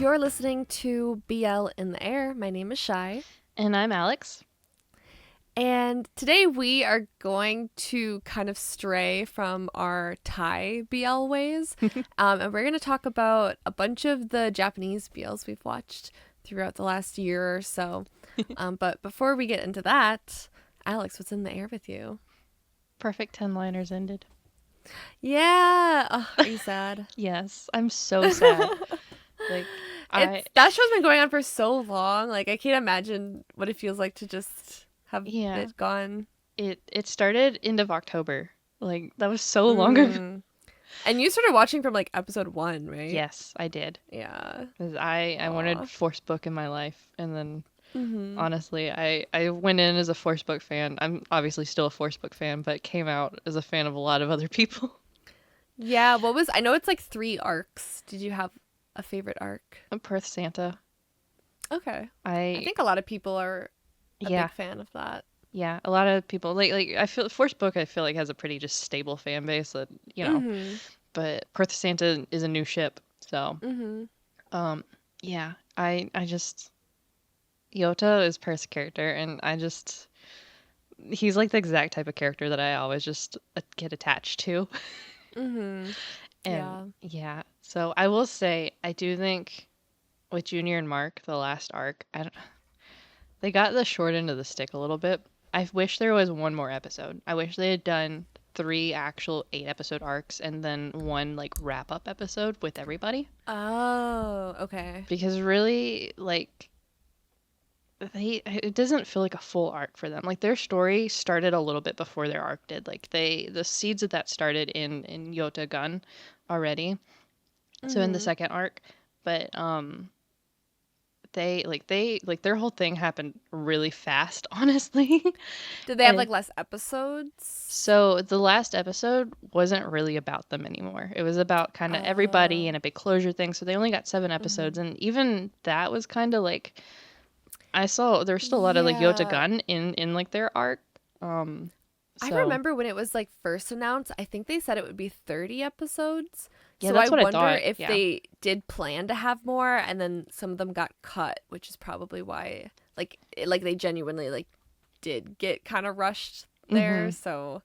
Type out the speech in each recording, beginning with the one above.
You're listening to BL in the Air. My name is Shai. And I'm Alex. And today we are going to kind of stray from our Thai BL ways. And we're going to talk about a bunch of the Japanese BLs we've watched throughout the last year or so. But before we get into that, Alex, what's in the air with you? Perfect 10-liners ended. Yeah. Oh, are you sad? Yes, I'm so sad. That show's been going on for so long. Like, I can't imagine what it feels like to just have it gone. It started end of October. Like, that was so long ago. And you started watching from like episode 1, right? Yes, I did. Yeah. Because I wanted Force Book in my life, and then honestly, I went in as a Force Book fan. I'm obviously still a Force Book fan, but came out as a fan of a lot of other people. Yeah, I know it's like 3 arcs. Did you have a favorite arc? Perth Santa. Okay. I think a lot of people are a big fan of that. Yeah, a lot of people like I feel Force Book I feel like has a pretty just stable fan base that, but Perth Santa is a new ship. So I just Yota is Perth's character, and he's like the exact type of character that I always just get attached to. And so I will say I do think with Junior and Mark, the last arc, they got the short end of the stick a little bit. I wish there was one more episode. I wish they had done 3 actual 8-episode arcs and then 1 like wrap-up episode with everybody. Oh, okay. Because really, like, it doesn't feel like a full arc for them. Like, their story started a little bit before their arc did. Like, the seeds of that started in Yota Gun already. So in the second arc, but their whole thing happened really fast, honestly. Did they have like less episodes? So the last episode wasn't really about them anymore. It was about kind of everybody and a big closure thing. So they only got 7 episodes, and even that was kind of like I saw there was still a lot of like Yota Gun in like their arc. I remember when it was like first announced, I think they said it would be 30 episodes. Yeah, so that's what I thought. If they did plan to have more, and then some of them got cut, which is probably why like they genuinely like did get kind of rushed there. So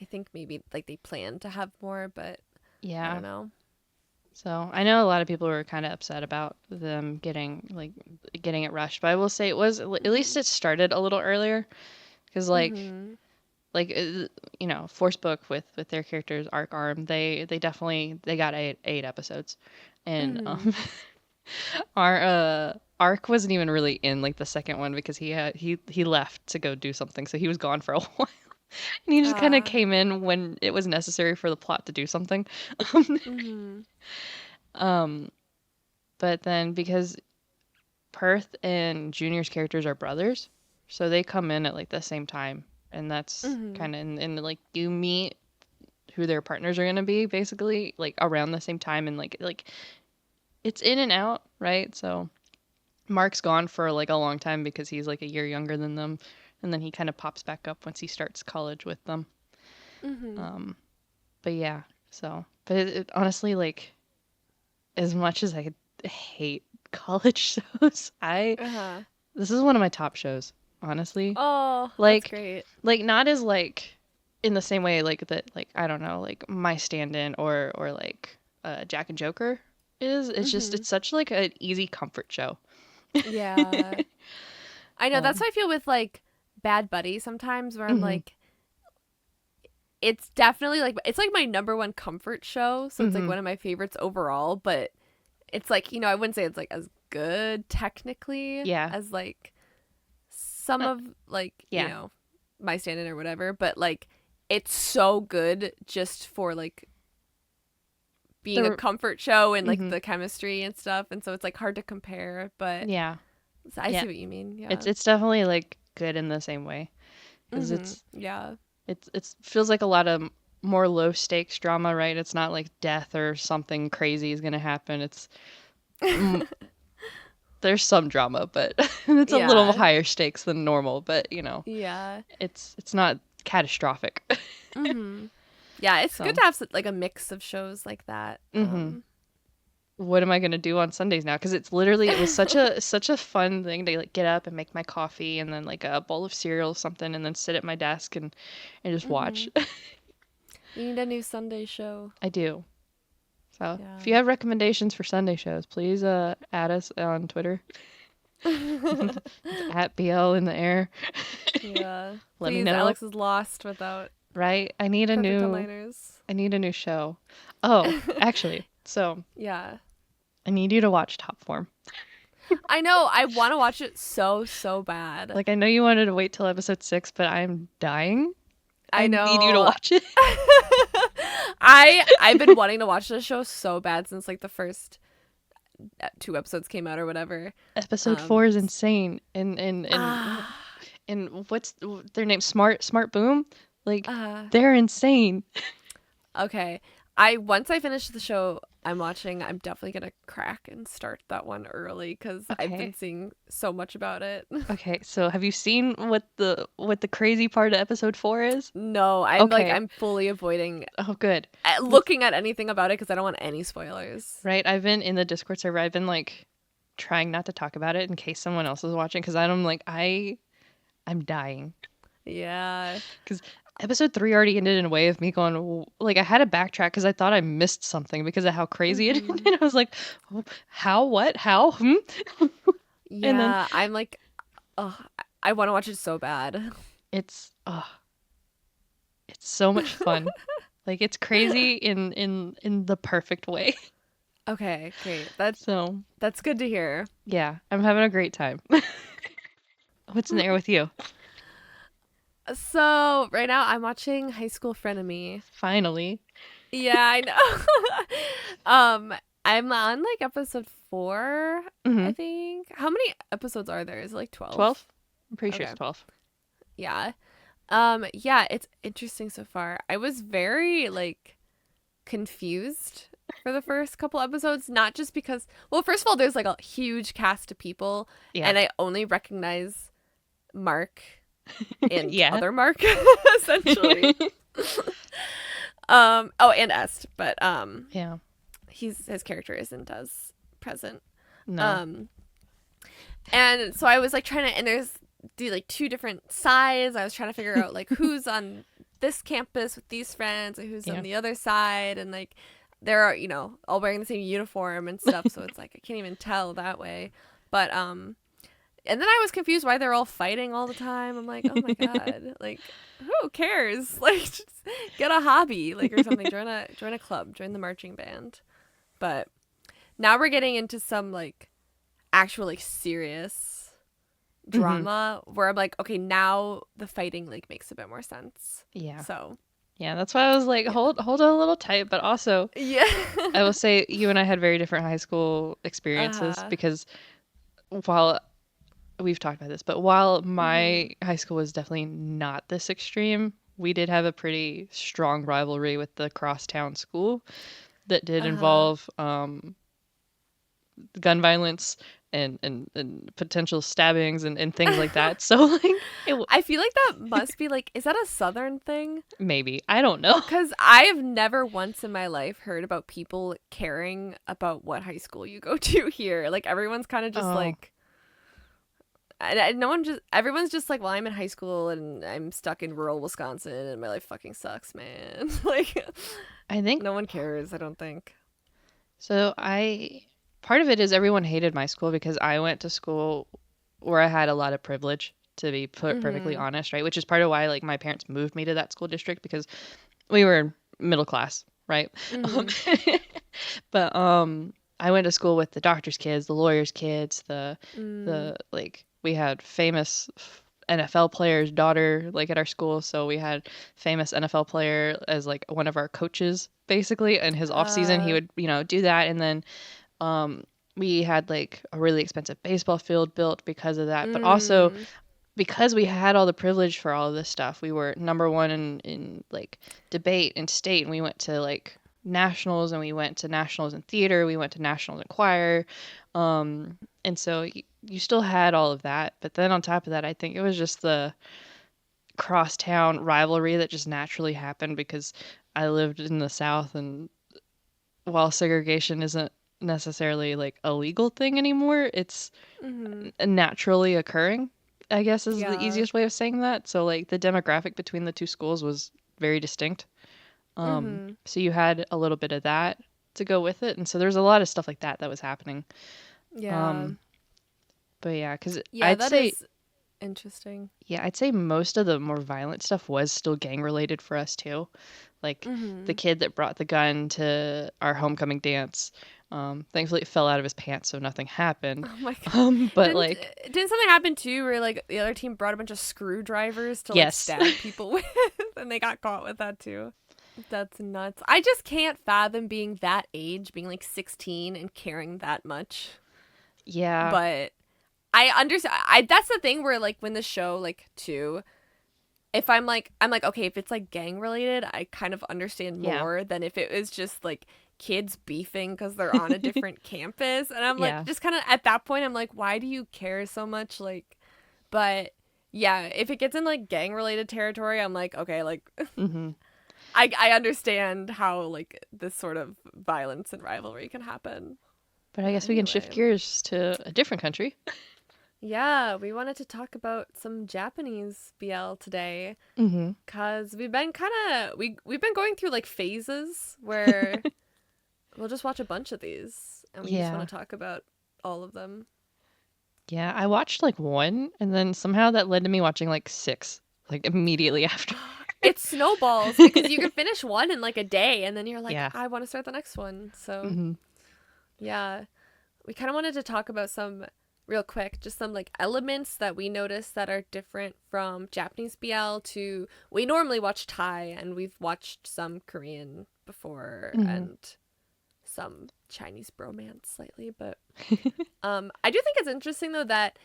I think maybe like they planned to have more, but I don't know. So I know a lot of people were kind of upset about them getting it rushed, but I will say it was at least it started a little earlier, because Force Book with their characters Arc Arm, they definitely got 8 episodes, and our Arc wasn't even really in like the second one because he left to go do something, so he was gone for a while. And he just kind of came in when it was necessary for the plot to do something. But then because Perth and Junior's characters are brothers, so they come in at like the same time, and that's kind of in like you meet who their partners are going to be basically like around the same time, and like it's in and out, right? So Mark's gone for like a long time because he's like a year younger than them, and then he kind of pops back up once he starts college with them. But yeah, but it honestly, like, as much as I hate college shows, this is one of my top shows, honestly. Oh, like, that's great. Like, not as like in the same way like that, like, I don't know, like My Stand-In or like Jack and Joker is. It's just it's such like an easy comfort show. Yeah. I know, that's how I feel with like Bad Buddy sometimes, where I'm like, it's definitely like, it's like my number 1 comfort show, so it's like one of my favorites overall, but it's like, I wouldn't say it's like as good technically as like some of like My Stand-In or whatever, but like it's so good just for like being a comfort show and like the chemistry and stuff, and so it's like hard to compare, but I see what you mean. Yeah, it's definitely like good in the same way, because it feels like a lot of more low stakes drama, right? It's not like death or something crazy is gonna happen. It's there's some drama, but it's a little higher stakes than normal, but it's not catastrophic. Yeah, it's good to have like a mix of shows like that. what am I gonna do on Sundays now? Because it was such a fun thing to like get up and make my coffee and then like a bowl of cereal or something and then sit at my desk and just watch. Mhm. You need a new Sunday show. I do. So if Yeah. you have recommendations for Sunday shows, please add us on Twitter. It's at BL in the air. Yeah. Let me Please, know. Alex is lost without Right? perfect one-liners. I need a new show. Oh, actually, so Yeah. I need you to watch Top Form. I know. I want to watch it so bad. Like I know you wanted to wait till episode 6, but I'm dying. I I need you to know. watch it. I've been wanting to watch this show so bad since like the first 2 episodes came out or whatever. Episode 4 is insane. Ah, And what's their name? Smart Boom? Like uh, they're insane. okay. Once I finish the show I'm watching, I'm definitely gonna crack and start that one early because I've been Okay. seeing so much about it. Okay, so have you seen what the crazy part of episode 4 is? No, I'm like Okay. I'm fully avoiding Oh, good. looking at anything about it because I don't want any spoilers. Right? I've been in the Discord server. I've been like trying not to talk about it in case someone else is watching because I'm like I'm dying Yeah. because episode 3 already ended in a way of me going like I had to backtrack because I thought I missed something because of how crazy it Hmm. ended. I was like, "Oh, how? What? How? Hmm?" And then Yeah, I'm like, oh, I want to watch it so bad. it's it's so much fun. Like it's crazy in the perfect way. Okay, great. So That's good to hear. yeah, I'm having a great time. What's in the air with you? So right now I'm watching High School Frenemy. Finally. Yeah, I know. I'm on like episode 4, Mm-hmm. I think. How many episodes are there? Is it like 12? 12? I'm pretty sure Okay. it's 12. Yeah. Yeah, it's interesting so far. I was very like confused for the first couple episodes, not just because, well, first of all, there's like a huge cast of people, Yeah. and I only recognize Mark and Yeah. other Mark essentially. Oh, and Est, but Yeah. his character isn't as present. No. Um, and so I was like trying to, and there's like 2 different sides. I was trying to figure out like who's on this campus with these friends and who's Yeah. on the other side, and like they're all wearing the same uniform and stuff. So it's like I can't even tell that way. But and then I was confused why they're all fighting all the time. I'm like, oh my god, like who cares? Like just get a hobby, like or something. Join a club, join the marching band. But now we're getting into some like actual like serious Mm-hmm. drama where I'm like, okay, now the fighting like makes a bit more sense. Yeah. So Yeah, that's why I was like, yeah, hold it a little tight, but also yeah, I will say you and I had very different high school experiences uh, because while we've talked about this, but while mm-hmm. my high school was definitely not this extreme, we did have a pretty strong rivalry with the crosstown school that did uh-huh. involve gun violence and potential stabbings and things like that. So like I feel like that must be like, is that a southern thing? maybe I don't know. Because I have never once in my life heard about people caring about what high school you go to here. Like everyone's kind of just Oh, like, no one just, everyone's just like, well, I'm in high school and I'm stuck in rural Wisconsin and my life fucking sucks, man. Like, I think no one cares, I don't think. so. I part of it is everyone hated my school because I went to school where I had a lot of privilege. To be perfectly Mm-hmm. honest, right? Which is part of why like my parents moved me to that school district because we were middle class, right? Um, Mm-hmm. but I went to school with the doctor's kids, the lawyer's kids, Mm. the like we had famous NFL player's daughter like at our school, so we had famous NFL player as like one of our coaches basically. In his off season, he Uh, would do that, and then um we had like a really expensive baseball field built because of that, but also mm. because we had all the privilege for all of this stuff, we were number one in like debate and state, and we went to like nationals, and we went to nationals in theater, we went to nationals in choir, and so you still had all of that, but then on top of that, I think it was just the crosstown rivalry that just naturally happened because I lived in the South, and while segregation isn't necessarily like a legal thing anymore. It's Mm-hmm. naturally occurring, I guess is the Yeah. easiest way of saying that. So like the demographic between the two schools was very distinct. Mm-hmm. So you had a little bit of that to go with it, and so there's a lot of stuff like that that was happening. Yeah. Um, but yeah, because Yeah, that is interesting. I'd say most of the more violent stuff was still gang related for us too. Like the Mm-hmm. kid that brought the gun to our homecoming dance. Thankfully, it fell out of his pants, so nothing happened. Oh my god. But Didn't like, didn't something happen too where like the other team brought a bunch of screwdrivers to like yes, stab people with and they got caught with that too? That's nuts. I just can't fathom being that age, being like 16 and caring that much. yeah, But I understand. I that's the thing where like when the show like too, if I'm like okay, if it's like gang related, I kind of understand yeah, more than if it was just like kids beefing because they're on a different campus. And I'm like yeah. just kind of at that point I'm like, why do you care so much? Like, but yeah, if it gets in like gang related territory, I'm like okay, like hmm I understand how like this sort of violence and rivalry can happen. But I But guess we can shift anyway. gears to a different country. Yeah, we wanted to talk about some Japanese BL today hmm cuz we've been kind of we've been going through like phases where we'll just watch a bunch of these and we just Yeah, want to talk about all of them. yeah. I watched like one, and then somehow that led to me watching like six, like immediately after. It snowballs because you can finish one in like a day and then you're like Yeah. I want to start the next one. So, hmm yeah, we kind of wanted to talk about some real quick, just some like elements that we noticed that are different from Japanese BL to we normally watch Thai and we've watched some Korean before hmm and some Chinese bromance slightly, but I do think it's interesting though that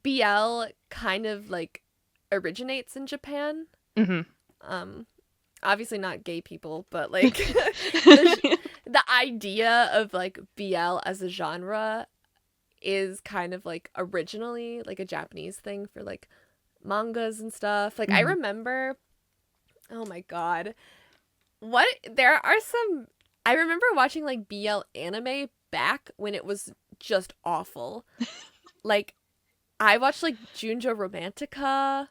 BL kind of like originates in Japan. hmm Um Obviously not gay people, but like the the idea of like BL as a genre is kind of like originally like a Japanese thing for like mangas and stuff. Like I hmm remember, oh my god, what there are some. I remember watching like BL anime back when it was just awful. Like I watched like Junjo Romantica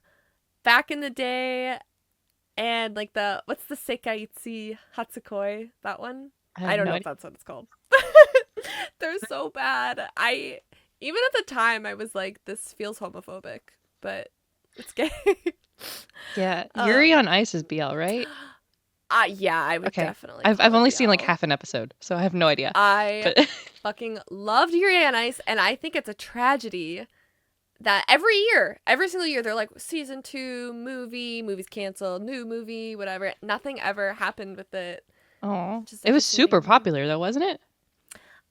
back in the day, and like the what's the Sekaiichi Hatsukoi, that one. I I have don't no know if idea. that's what it's called. They're so bad. I even at the time I was like, this feels homophobic, but it's gay. Yeah, Yuri um, on Ice is BL, right? yeah, I would Okay. definitely I've call it only seen like BL. half an episode, so I have no idea. I But fucking loved Yuri on Ice, and I think it's a tragedy that every year, every single year, they're like season 2 movie's canceled, new movie, whatever. Nothing ever happened with it. oh, Which is it was super devastating. popular though, wasn't it?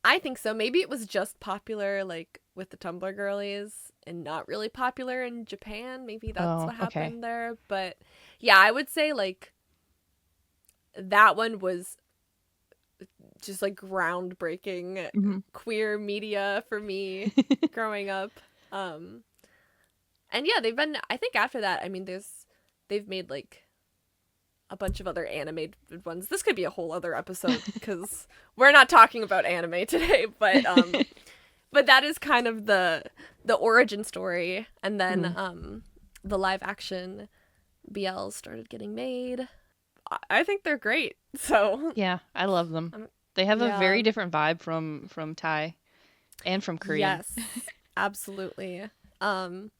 I think so. Maybe it was just popular like with the Tumblr girlies and not really popular in Japan. Maybe that's Oh, what okay. happened there. But yeah, I would say like that one was just like groundbreaking hmm queer media for me growing up. Um and yeah, they've been I think after that, I mean they've made like a bunch of other animated ones. This could be a whole other episode cuz we're not talking about anime today, but that is kind of the origin story, and then hmm the live action BLs started getting made. I think they're great. So Yeah, I love them. um, They have a yeah, very different vibe from Thai and from Korean. yes, absolutely. Um,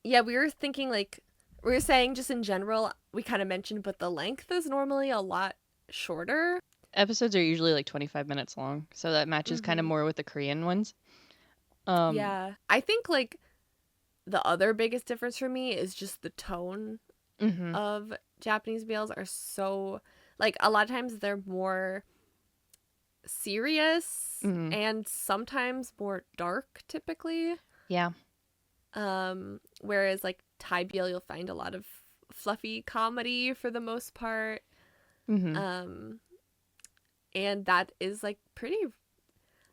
yeah, we were thinking like we were saying just in general. We kind of mentioned, but the length is normally a lot shorter. Episodes are usually like 25 minutes long, so that matches kind of Hmm. more with the Korean ones. Um, Yeah, I think like the other biggest difference for me is just the tone hmm of Japanese BLs are so like a lot of times they're more serious hmm and sometimes more dark typically. Yeah. Whereas like Thai BL you'll find a lot of fluffy comedy for the most part. hmm Um and that is like pretty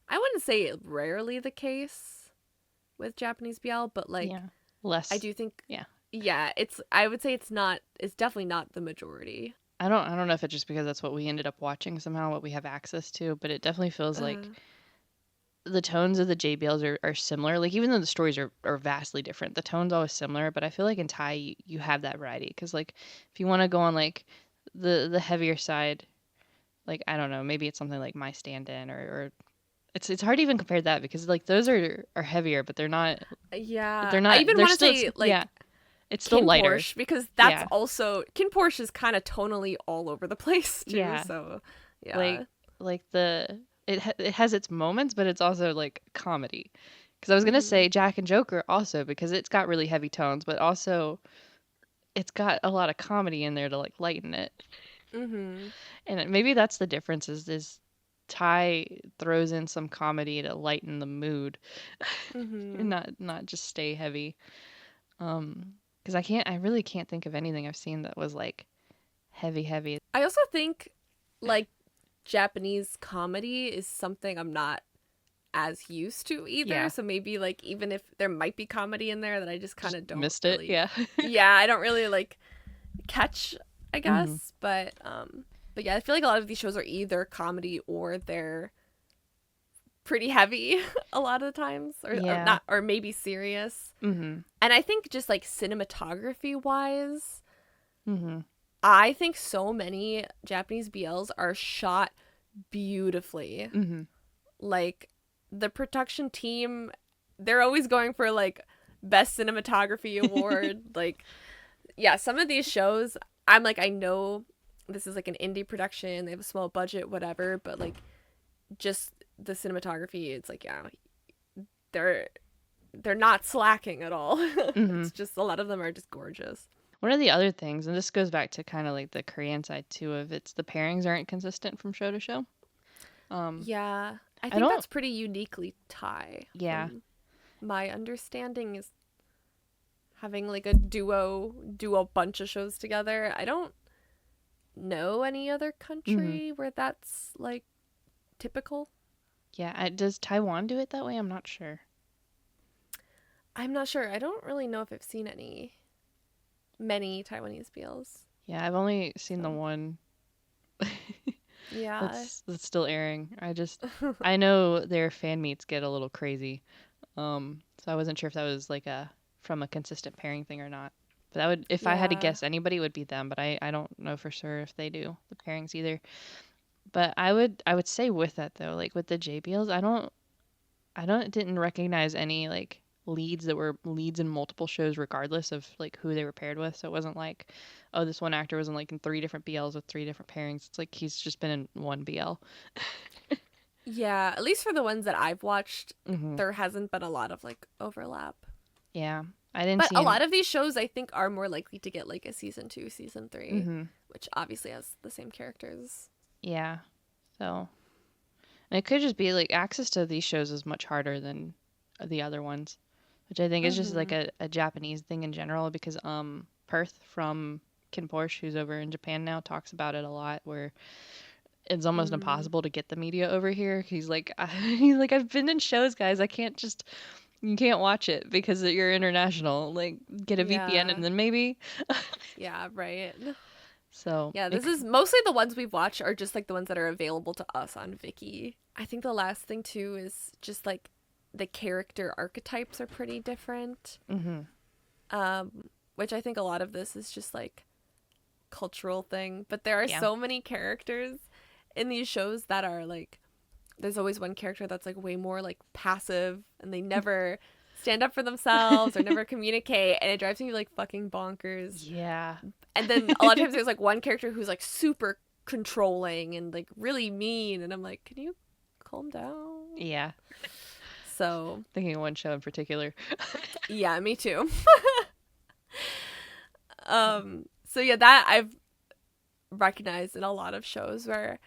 I wouldn't say rarely the case with Japanese BL, but like Yeah. I Less. do think Yeah. yeah, it's I would say it's definitely not the majority. I don't know if it's just because that's what we ended up watching somehow, what we have access to, but it definitely feels like Uh, the tones of the JBLs are similar. Like even though the stories are vastly different, the tone's always similar. But I feel like in Thai you have that variety because like if you want to go on like the heavier side, like I don't know, maybe it's something like My Stand-In or it's hard to even compare that because like those are heavier, but yeah, they're I not even they're want to still say yeah, like it's still Kin lighter. Porsche because that's Yeah. also Kin Porsche is kind of tonally all over the place too. Yeah. So Like yeah. like it has its moments, but it's also like comedy. Because I was gonna Mhm. say Jack and Joker also because it's got really heavy tones, but also it's got a lot of comedy in there to like lighten it. Mhm. And maybe that's the difference is Ty throws in some comedy to lighten the mood and Mhm. not just stay heavy. Because I really can't think of anything I've seen that was like heavy. I also think like Japanese comedy is something I'm not as used to either. Yeah, So maybe like even if there might be comedy in there that I just kind just of don't missed it. really, Yeah. yeah, I don't really like catch, I Hmm. guess. But yeah, I feel like a lot of these shows are either comedy or they're pretty heavy a lot of the times, or Yeah. not, or maybe serious. Mhm. And I think just like cinematography wise, Mhm. I think so many Japanese BLs are shot beautifully. Mhm. Like the production team, they're always going for like best cinematography award. Like, yeah, some of these shows, I'm like, I know this is like an indie production, they have a small budget, whatever, but like just the cinematography, it's like, yeah, they're they're not slacking at all. Mhm. It's just a lot of them are just gorgeous. One of the other things, and this goes back to kind of like the Korean side too, of it's the pairings aren't consistent from show to show. Um, Yeah, I I think don't. that's pretty uniquely Thai Yeah. from my understanding is having like a duo do a bunch of shows together. I don't know any other Mhm. country where that's like typical. Yeah. Does Taiwan do it that way? I'm not sure. I'm not sure. I don't really know if I've seen any many Taiwanese BLs. Yeah, I've only seen the So one yeah. that's still airing. I know their fan meets get a little crazy. So I wasn't sure if that was like a from a consistent pairing thing or not. But that would, if I had to Yeah. guess, anybody would be them. But I don't know for sure if they do the pairings either. But I would say with that though, like with the JBLs, I don't didn't recognize any like leads that were leads in multiple shows regardless of like who they were paired with. So it wasn't like, oh, this one actor was in like in three different BLs with three different pairings. It's like he's just been in one BL. Yeah, at least for the ones that I've watched, Hmm. there hasn't been a lot of like overlap. Yeah. I didn't But see a any. lot of these shows I think are more likely to get like a season 2, season 3, Hmm. which obviously has the same characters. Yeah. So, and it could just be like access to these shows is much harder than the other ones, which I think is just like Mhm. a Japanese thing in general because Perth from Kin Porsche, who's over in Japan now, talks about it a lot where it's almost Mm. impossible to get the media over here. He's like he's like I've been in shows, guys. I can't just you can't watch it because you're international. Like get a VPN Yeah. and then maybe. Yeah, right. So, Yeah, it this is mostly the ones we've watched are just like the ones that are available to us on Viki. I think the last thing too is just like the character archetypes are pretty different. mhm. Which I think a lot of this is just like cultural thing, but there are Yeah. so many characters in these shows that are like there's always one character that's like way more like passive and they never stand up for themselves or never communicate and it drives me like fucking bonkers. Yeah. And then a lot of times there's like one character who's like super controlling and like really mean and I'm like, can you calm down? Yeah. So Thinking of one show in particular. yeah, me too. So yeah, that I've recognized in a lot of shows where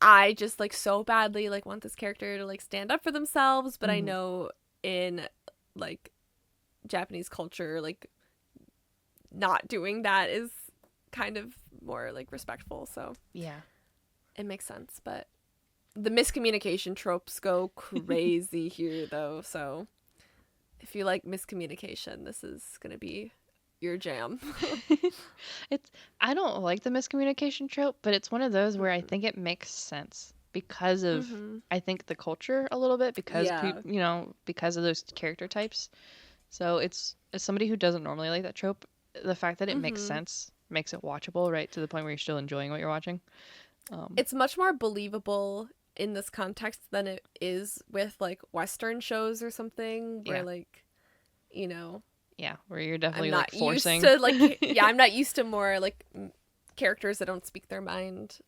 I just like so badly like want this character to like stand up for themselves, but I Mhm. know in like Japanese culture like not doing that is kind of more like respectful, so Yeah. it makes sense, but the miscommunication tropes go crazy here though. So if you like miscommunication, this is going to be your jam. It's I don't like the miscommunication trope, but it's one of those where I think it makes sense because of I think the culture a little bit because Yeah. because of those character types. So it's as somebody who doesn't normally like that trope, the fact that it makes sense makes it watchable, right? To the point where you're still enjoying what you're watching. It's much more believable in this context than it is with like Western shows or something where Yeah. like, you know, Yeah, where you're I'm definitely like not used forcing to like yeah, I'm not used to more like characters that don't speak their mind.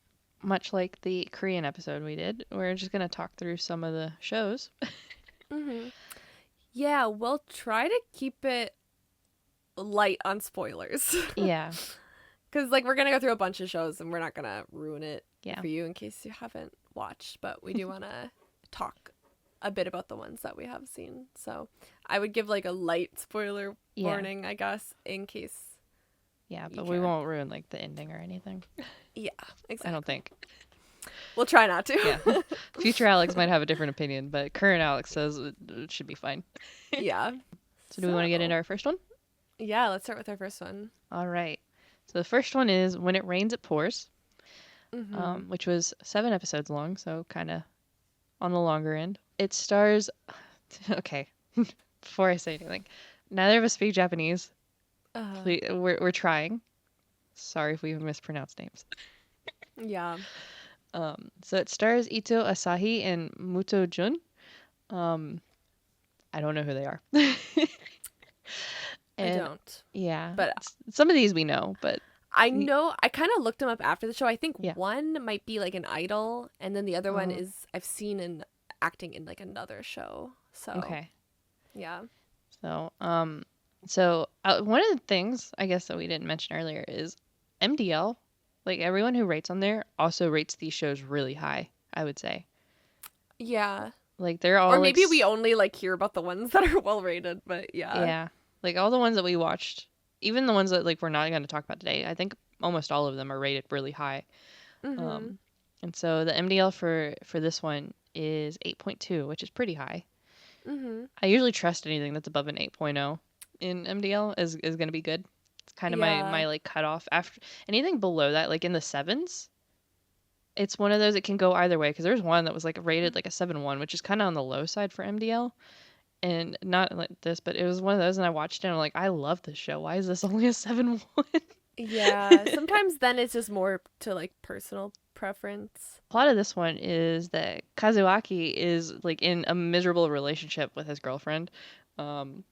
much like the Korean episode we did. We're just gonna talk through some of the shows. Yeah, we'll try to keep it light on spoilers. Yeah, Cuz like we're going to go through a bunch of shows and we're not going to ruin it yeah, for you in case you haven't watched, but we do want to talk a bit about the ones that we have seen. So, I would give like a light spoiler yeah, warning, I guess, in case yeah. you But we care. won't ruin like the ending or anything. Yeah, exactly. I don't think. We'll try not to. Yeah. Future Alex might have a different opinion, but current Alex says it should be fine. Yeah. So do we want to get into our first one? Yeah, let's start with our first one. All right. So the first one is When It Rains, It Pours, which was 7 episodes long, so kind of on the longer end. It stars. Okay, before I say anything, neither of us speak Japanese. We're trying. Sorry if we mispronounced names. Yeah. So it stars Ito Asahi and Muto Jun. I don't know who they are. I don't. Yeah. But some of these we know, but I know I kind of looked them up after the show. I think Yeah. one might be like an idol, and then the other one is I've seen in acting in like another show. So okay. yeah. So one of the things I guess that we didn't mention earlier is MDL. Like everyone who rates on there also rates these shows really high, I would say. Yeah. Like they're all Or maybe we only like hear about the ones that are well rated, but yeah. Yeah. Like all the ones that we watched, even the ones that like we're not going to talk about today, I think almost all of them are rated really high. And so the MDL for this one is 8.2, which is pretty high. I usually trust anything that's above an 8.0 in MDL is going to be good. It's kind of my like cutoff. After anything below that, like in the 7s, it's one of those that can go either way. Because there's one that was like rated like a 7.1, which is kind of on the low side for MDL. And not like this, but it was one of those, and I watched it, and I'm like, I love this show. Why is this only a 7.1? Yeah. Sometimes then it's just more to like personal preference. A lot of this one is that Kazuaki is like in a miserable relationship with his girlfriend. And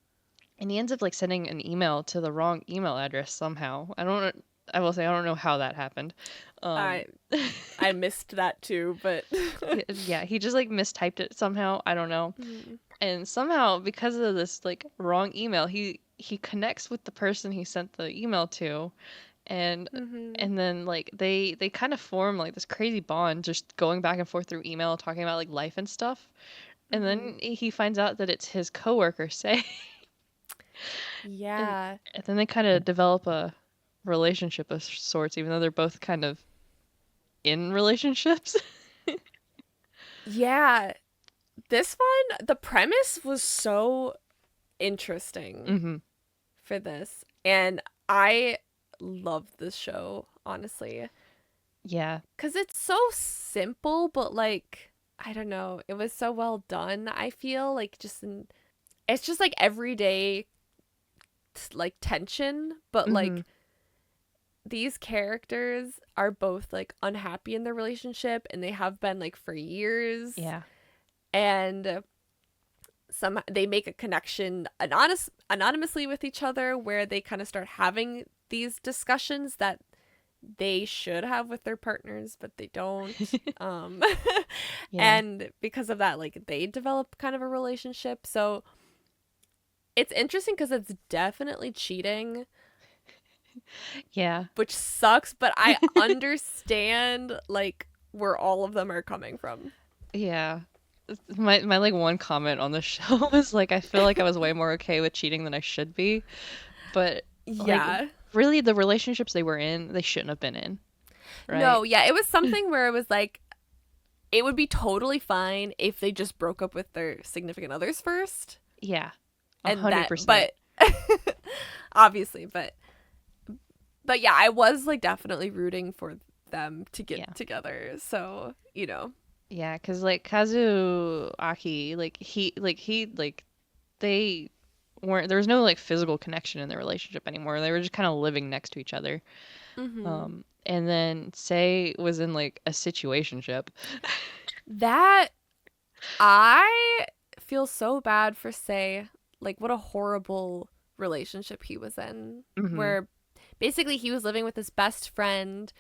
he ends up like sending an email to the wrong email address somehow. I will say I don't know how that happened. I missed that too, but yeah, he just like mistyped it somehow. I don't know. And somehow because of this like wrong email, he connects with the person he sent the email to, and then like they kind of form like this crazy bond, just going back and forth through email, talking about like life and stuff. And then he finds out that it's his coworker, Say. Yeah. And then they kind of develop a relationship of sorts, even though they're both kind of in relationships. Yeah. This one, the premise was so interesting for this. And I love this show, honestly. Yeah. Because it's so simple, but like, I don't know. It was so well done. I feel like it's just like everyday like tension, but like these characters are both like unhappy in their relationship, and they have been like for years. Yeah. And they make a connection anonymously with each other, where they kind of start having these discussions that they should have with their partners, but they don't. And because of that, like they develop kind of a relationship. So it's interesting because it's definitely cheating. Yeah. Which sucks, but I understand like where all of them are coming from. Yeah. My like one comment on the show was like, I feel like I was way more okay with cheating than I should be. But yeah, like, really the relationships they were in, they shouldn't have been in. Right? No, yeah, it was something where it was like, it would be totally fine if they just broke up with their significant others first. Yeah. 100%. And but obviously, but yeah, I was like definitely rooting for them to Yeah. get together. So, you know. Yeah, because like Kazuaki, they weren't, there was no like physical connection in their relationship anymore. They were just kind of living next to each other. Mhm. And then Sei was in like a situationship. That I feel so bad for Say. Like what a horrible relationship he was in Hmm. where basically he was living with his best friend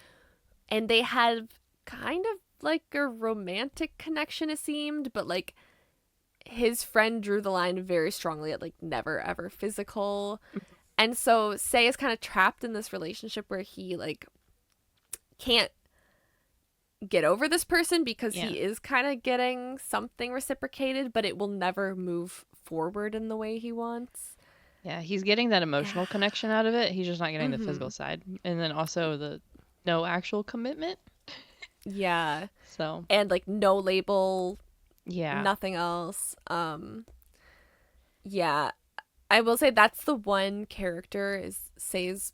and they had kind of like a romantic connection it seemed, but like his friend drew the line very strongly at like never ever physical. And so Say is kind of trapped in this relationship where he like can't get over this person because Yeah. he is kind of getting something reciprocated, but it will never move forward in the way he wants. Yeah, he's getting that Yeah. emotional connection out of it. He's just not getting the physical Mhm. side. And then also the no actual commitment. Yeah. So, And like no label, yeah. nothing else. Yeah. I will say that's the one character is Say's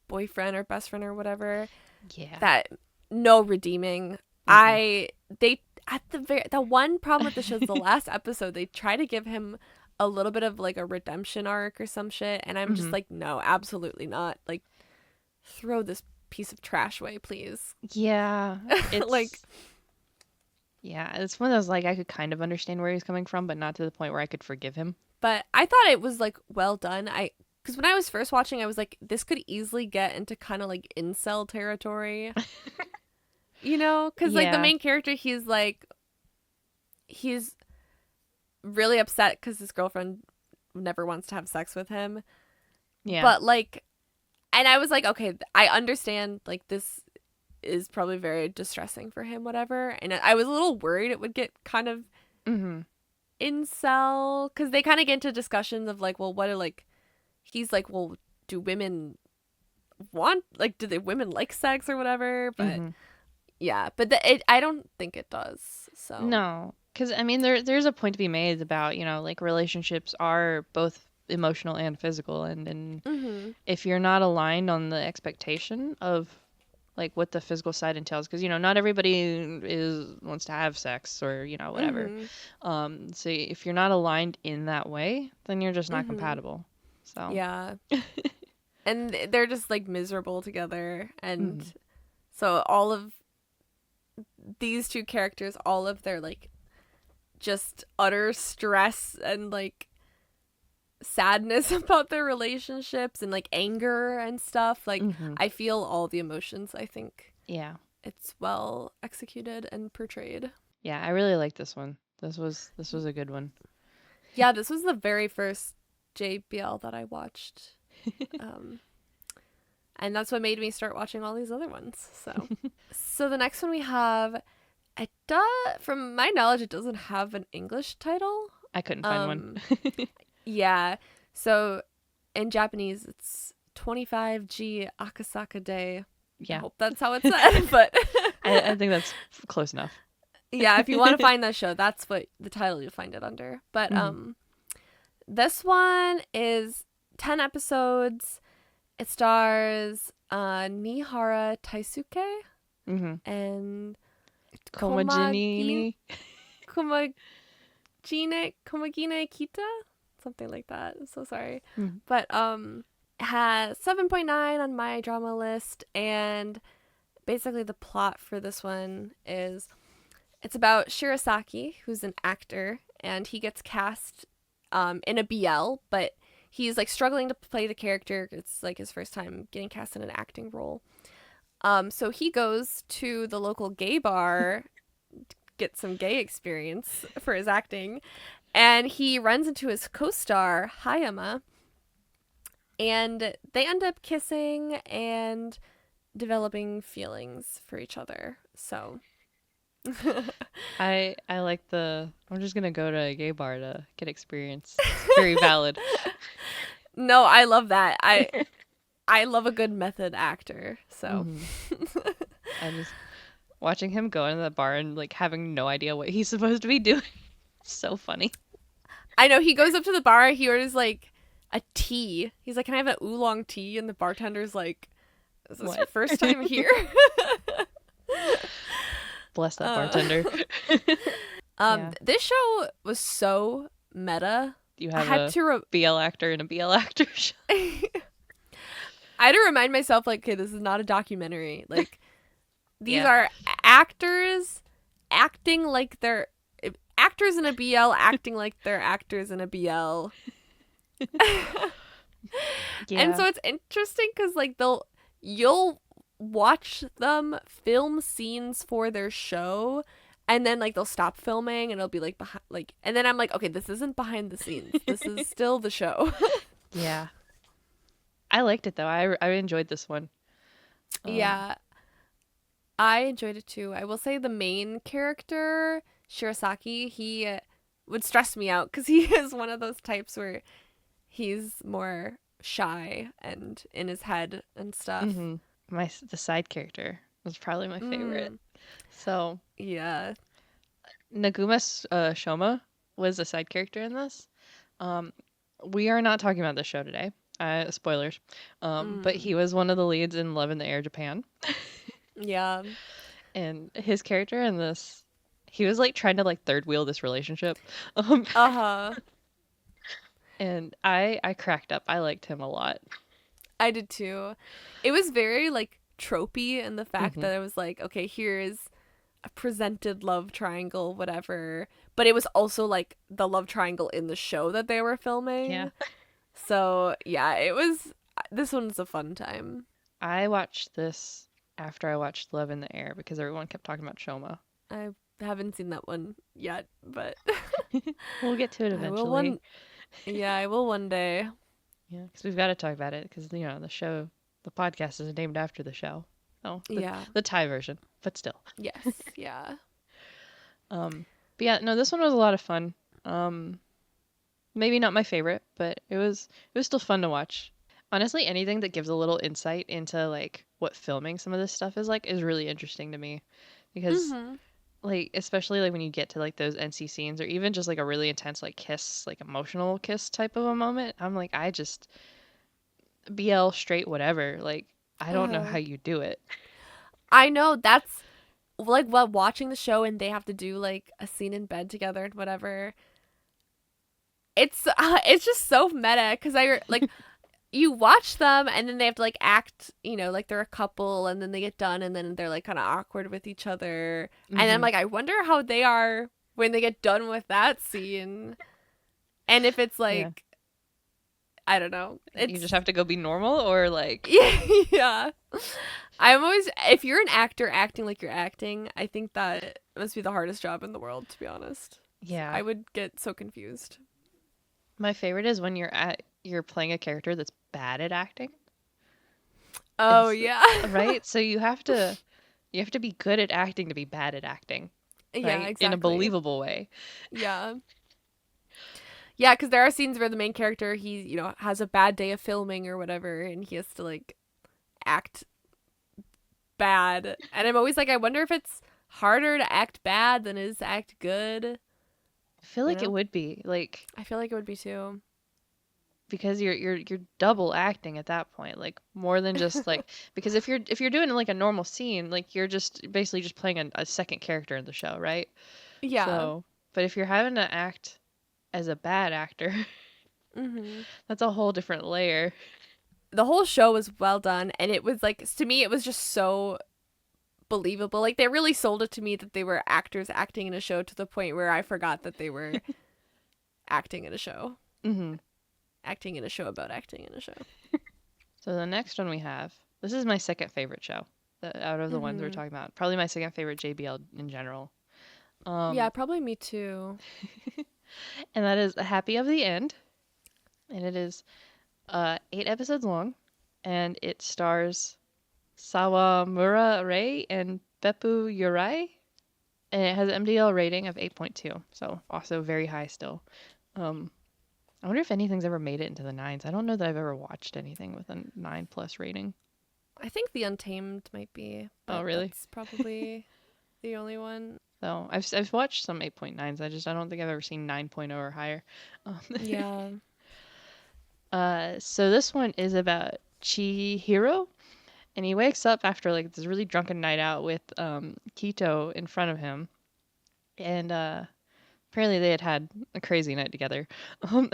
boyfriend or best friend or whatever Yeah. that no redeeming. Mm-mm. I they at the one problem with the show is the last episode they try to give him a little bit of like a redemption arc or some shit and I'm just Hmm. like no, absolutely not. Like throw this piece of trash away, please. Yeah. Like It's Yeah, it's one of those like I could kind of understand where he's coming from, but not to the point where I could forgive him. but I thought it was like well done. I because when I was first watching I was like this could easily get into kind of like incel territory. You know, cuz like the Yeah. main character he's really upset because his girlfriend never wants to have sex with him. Yeah. But like, and I was like, okay, I understand. Like, this is probably very distressing for him, whatever. And I was a little worried it would get kind of Hmm. incel because they kind of get into discussions of like, well, what are like, he's like, well, do women want like, do the women like sex or whatever? But Hmm. yeah, but I don't think it does. So. No, because I mean, there's a point to be made about, like relationships are both emotional and physical, and Mhm. if you're not aligned on the expectation of like what the physical side entails, because not everybody is wants to have sex or whatever. Mhm. So if you're not aligned in that way, then you're just not Mhm. compatible. So. Yeah. And they're just like miserable together and Hmm. so all of these two characters all of their like just utter stress and like sadness about their relationships and like anger and stuff like Hmm. I feel all the emotions. I think Yeah. it's well executed and portrayed. Yeah, I really like this one. This was a good one. Yeah, this was the very first JBL that I watched. um and that's what made me start watching all these other ones. So the next one we have, it does, from my knowledge, it doesn't have an English title. I couldn't find one. Um, yeah. So in Japanese, it's 25G Akasaka Day. I Yeah, hope that's how it's said. But I think that's close enough. yeah, if you want to find that show, that's what the title you'll find it under. But Hmm. this one is 10 episodes. It stars Nihara Taisuke Hmm. and Komagine Komajini. Komagine Komagine Kita, something like that. I'm so sorry, Mhm. but has 7.9 on my drama list, and basically the plot for this one is it's about Shirasaki, who's an actor, and he gets cast in a BL, but he's like struggling to play the character. It's like his first time getting cast in an acting role. So he goes to the local gay bar, get some gay experience for his acting, and he runs into his co-star Hayama, and they end up kissing and developing feelings for each other. So I like I'm just gonna go to a gay bar to get experience. It's very valid. no, I love that. I love a good method actor. So Hmm. I just watching him go into the bar and like having no idea what he's supposed to be doing. So funny. I know he goes up to the bar. He orders like a tea. He's like, "Can I have an oolong tea?" And the bartender's like, "Is this your What? first time here?" Bless that uh, bartender. Yeah. this show was so meta. You I have had a to BL actor and a BL actor show. I had to remind myself, like, okay, this is not a documentary. Like, these Yeah. are actors acting like they're actors in a BL acting like they're actors in a BL. And Yeah. so it's interesting because like you'll watch them film scenes for their show, and then like they'll stop filming and it'll be like behind, like, and then I'm like, okay, this isn't behind the scenes. This is still the show. Yeah. I liked it though. I enjoyed this one. Yeah, I enjoyed it too. I will say the main character, Shirasaki, he would stress me out because he is one of those types where he's more shy and in his head and stuff. Mm-hmm. The side character was probably my favorite. Mm, So yeah. Naguma Shoma was a side character in this. Um, we are not talking about this show today. Spoilers. But Mm, he was one of the leads in Love in the Air Japan. yeah. And his character in this, he was like trying to like third wheel this relationship. Um, Uh-huh. and I cracked up. I liked him a lot. I did too. It was very like tropey in the fact Hmm. that it was like, okay, here's a presented love triangle, whatever. But it was also like the love triangle in the show that they were Yeah. filming. So yeah, it was. This one was a fun time. I watched this after I watched Love in the Air because everyone kept talking about Shoma. I haven't seen that one yet, but We'll get to it I will eventually. one. Yeah, I will one day. Yeah, because we've got to talk about it because the podcast is named after the show. Oh, Yeah. the Thai version, but still. Yes. Yeah. But yeah, no, this one was a lot of fun. Maybe not my favorite, but it was still fun to watch. Honestly, anything that gives a little insight into like what filming some of this stuff is like is really interesting to me because Mhm. like especially like when you get to like those NC scenes or even just like a really intense like kiss, like emotional kiss type of a moment, I'm like I just BL straight whatever. Like I don't know Uh, how you do it. I know that's like while watching the show and they have to do like a scene in bed together and whatever. It's just so meta because I like you watch them and then they have to like act, like they're a couple and then they get done and then they're like kind of awkward with each other. And I'm Hmm. like, I wonder how they are when they get done with that scene. And if it's Yeah. like, I don't know. You It's just have to go be normal or like yeah. I'm always if you're an actor acting like you're acting, I think that must be the hardest job in the world, to be honest. yeah. I would get so confused. My favorite is when you're playing a character that's bad at acting. Oh It's yeah. right? So you have to be good at acting to be bad at acting, Yeah, right? In a exactly. believable way. Yeah. Yeah, because there are scenes where the main character has a bad day of filming or whatever, and he has to like act bad, and I'm always like, I wonder if it's harder to act bad than it is to act good. I feel You like it know, would be like I feel like it would be too. because you're double acting at that point, like more than just like because if you're doing like a normal scene, like you're just basically just playing a second character in the show, right? Yeah. So, but if you're having to act as a bad actor, Hmm. that's a whole different layer. The whole show was well done, and it was like to me, it was just so believable. Like they really sold it to me that they were actors acting in a show to the point where I forgot that they were acting in a show, Hmm. acting in a show about acting in a show. So the next one we have, this is my second favorite show out of the ones we're Hmm. talking about. Probably my second favorite JBL in general. Yeah, Um, probably me too. and that is Happy of the End, and it is 8 episodes long, and it stars Sawamura Rei and Beppu Yurai, and it has an MDL rating of 8.2, so also very high still. Um, I wonder if anything's ever made it into the nines. I don't know that I've ever watched anything with a 9+ rating. I think The Untamed might be, Oh, but really? that's probably the only one. So I've watched some 8.9s. I don't think I've ever seen 9.0 or higher. Um, Yeah. So this one is about Chihiro, and he wakes up after like this really drunken night out with Kito in front of him, and apparently they had a crazy night together. Um,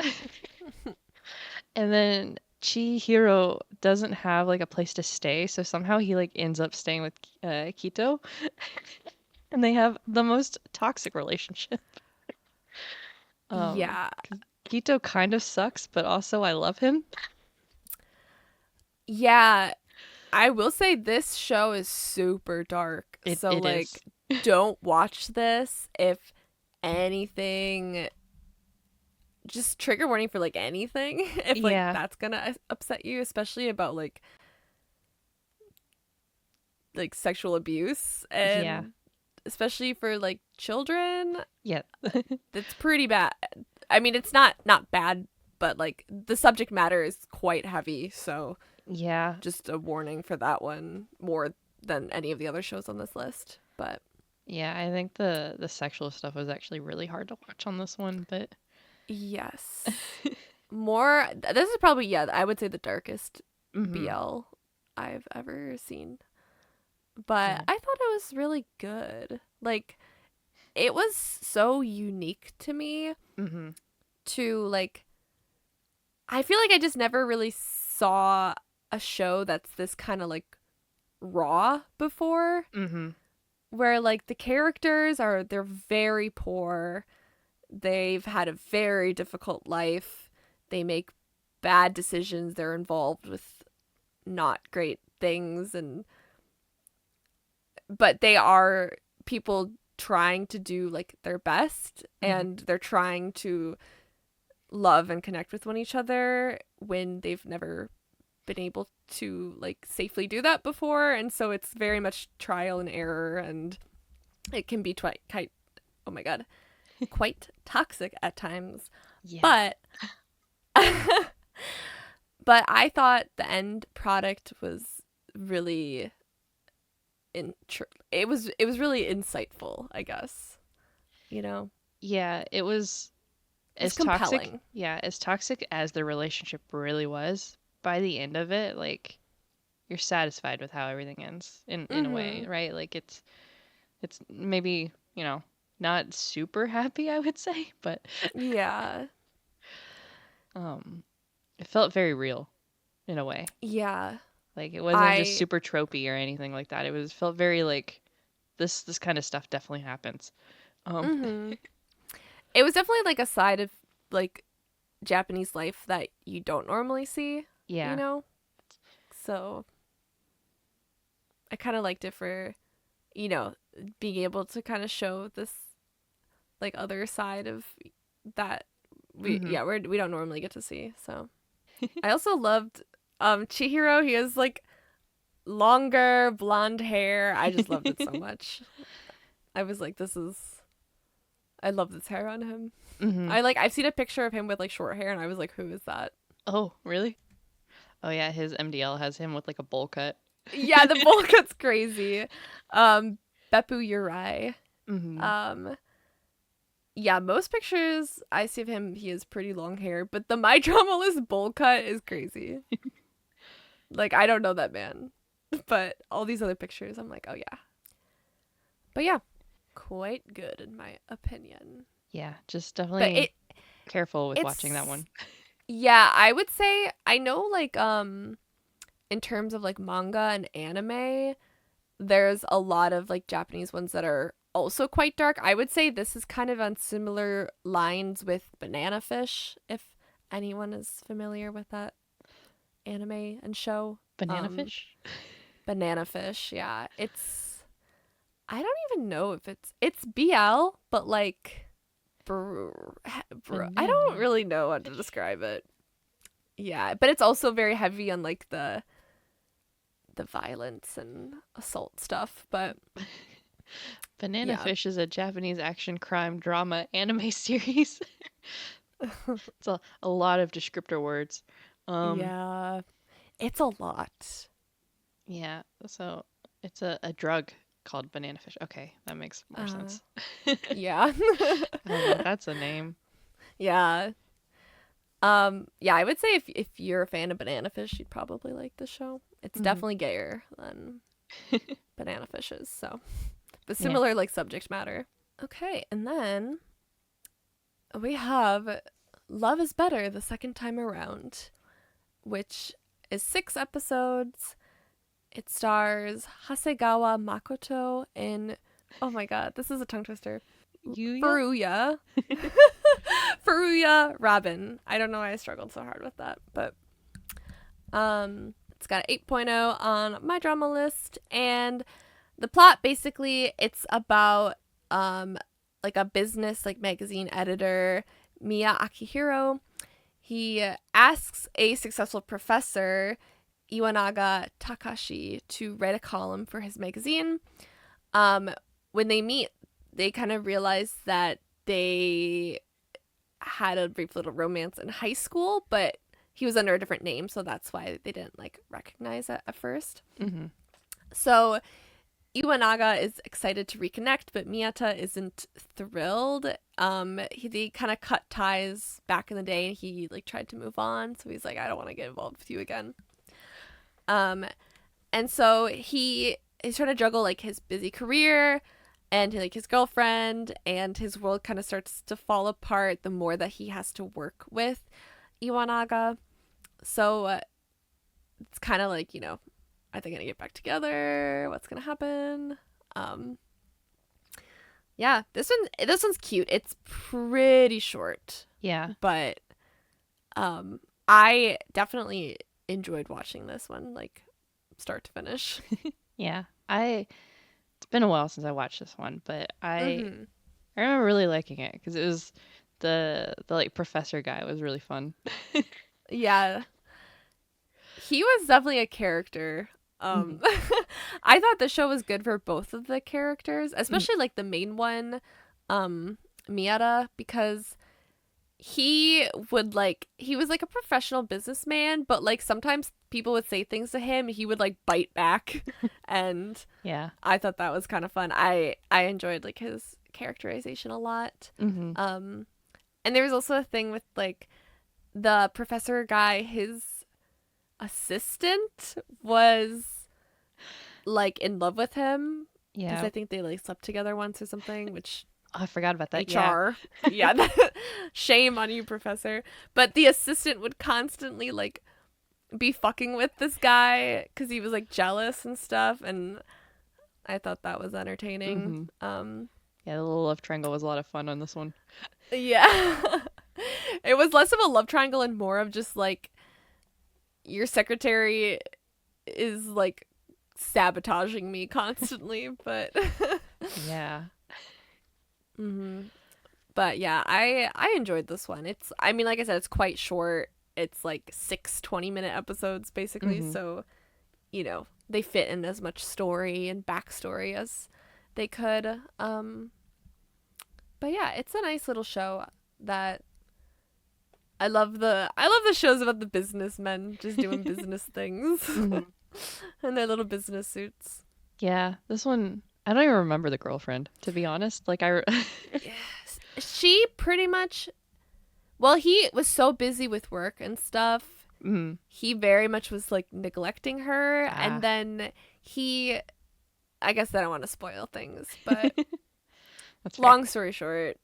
and then Chihiro doesn't have like a place to stay, so somehow he like ends up staying with Kito, and they have the most toxic relationship. Yeah. 'Cause Kito kind of sucks, but also I love him. Yeah. I will say this show is super dark. So It like is. don't watch this if anything, just trigger warning for like anything if like Yeah. that's gonna upset you, especially about like sexual abuse, Yeah. and especially for like children. Yeah. That's pretty bad. I mean, it's not bad, but like the subject matter is quite heavy, so Yeah. just a warning for that one more than any of the other shows on this list. But Yeah, I think the sexual stuff was actually really hard to watch on this one, but yes, more. This is probably, yeah, I would say the darkest mhm. BL I've ever seen. But Yeah. I thought it was really good. Like it was so unique to me Mhm. to like. I feel like I just never really saw a show that's this kind of like raw before, Mhm. where like the characters they're very poor. They've had a very difficult life. They make bad decisions. They're involved with not great things, and but they are people trying to do like their best, Mhm. and they're trying to love and connect with one each other when they've never been able to like safely do that before, and so it's very much trial and error, and it can be quite, oh my god, quite toxic at times. Yeah. But but I thought the end product was really it was really insightful, I guess. You know, Yeah, it was it was as toxic. compelling. Yeah, as toxic as the relationship really was. By the end of it, like you're satisfied with how everything ends in a way, Mhm. right? Like it's maybe, not super happy, I would say, but Yeah. um it felt very real in a way. Yeah. Like it wasn't just I super tropey or anything like that. It was felt very like this kind of stuff definitely happens. Um mhm. It was definitely like a side of like Japanese life that you don't normally see, you yeah. know? So I kind of liked it for, you know, being able to kind of show this like other side of that Mhm. we don't normally get to see. So I also loved Chihiro. He has like longer blonde hair. I just loved it so much. I was like, I love this hair on him. Mhm. I've seen a picture of him with like short hair, and I was like, who is that? Oh, really? Oh yeah, his MDL has him with like a bowl cut. Yeah, the bowl cut's crazy. Beppu Uri. Mhm. Um, yeah, most pictures I see of him, he has pretty long hair, but the My Drama List bowl cut is crazy. Like, I don't know that man, but all these other pictures, I'm like, oh yeah. But yeah, quite good in my opinion. Yeah, just But definitely careful with watching that it's one. yeah, I would say I know like in terms of like manga and anime, there's a lot of like Japanese ones that are also quite dark. I would say this is kind of on similar lines with Banana Fish, if anyone is familiar with that anime and show. Banana Um, fish? Banana Fish, yeah. I don't even know if it's BL, but like I don't Banana. really know how to Fish. describe it. Yeah, but it's also very heavy on like the violence and assault stuff, but Banana yeah. Fish is a Japanese action crime drama anime series. It's a lot of descriptor words. Um, Yeah, it's a lot. yeah, so it's a drug called banana fish. Okay, that makes more Uh, sense. yeah. I was like, that's a name. Yeah. Yeah, I would say if you're a fan of Banana Fish, you'd probably like this show. It's Mm-hmm. definitely gayer than Banana Fishes, so but Yeah. similar like subject matter. Okay, and then we have Love is Better the Second Time Around, which is 6 episodes. It stars Hasegawa Makoto and oh my god, this is a tongue twister. Yuya? Furuya. Furuya Robin. I don't know why I struggled so hard with that, but it's got an 8.0 on my drama list, and the plot basically it's about like a business like magazine editor, Miya Akihiro. He asks a successful professor, Iwanaga Takashi, to write a column for his magazine. When they meet, they kind of realize that they had a brief little romance in high school, but he was under a different name, so that's why they didn't like recognize it at first. Mm-hmm. So Iwanaga is excited to reconnect, but Miyata isn't thrilled. They kind of cut ties back in the day, and he like tried to move on, so he's like, I don't want to get involved with you again. And so he's trying to juggle like his busy career and like his girlfriend, and his world kind of starts to fall apart the more that he has to work with Iwanaga. So it's kind of like, are they gonna get back together? What's gonna happen? Yeah, this one's cute. It's pretty short, Yeah. but I definitely enjoyed watching this one, like start to finish. Yeah. It's been a while since I watched this one, but I Mm-hmm. I remember really liking it because it was the like professor guy was really fun. Yeah, he was definitely a character. Mhm. I thought the show was good for both of the characters, Mhm. especially like the main one, Miyata, because he was like a professional businessman, but like sometimes people would say things to him, he would like bite back, and Yeah. I thought that was kind of fun. I enjoyed like his characterization a lot. Hmm. And there was also a thing with like the professor guy, his assistant was like in love with him because Yeah. I think they like slept together once or something, which Oh, I forgot about that. Yeah. HR. Yeah, shame on you, professor. But the assistant would constantly like be fucking with this guy because he was like jealous and stuff, and I thought that was entertaining. Hmm. Yeah, the little love triangle was a lot of fun on this one. Yeah. It was less of a love triangle and more of just like your secretary is like sabotaging me constantly, but Yeah. hmm but yeah, I enjoyed this one. It's I mean, like I said, it's quite short. It's like 6 20-minute episodes basically, Hmm. so they fit in as much story and backstory as they could. But yeah, it's a nice little show that I love the shows about the businessmen just doing business things Hmm. in their little business suits. Yeah. This one, I don't even remember the girlfriend, to be honest. Yes. She pretty much well, he was so busy with work and stuff. Mhm. He very much was like neglecting her, and Ah. then he I guess I don't want to spoil things, but That's fair. long story short,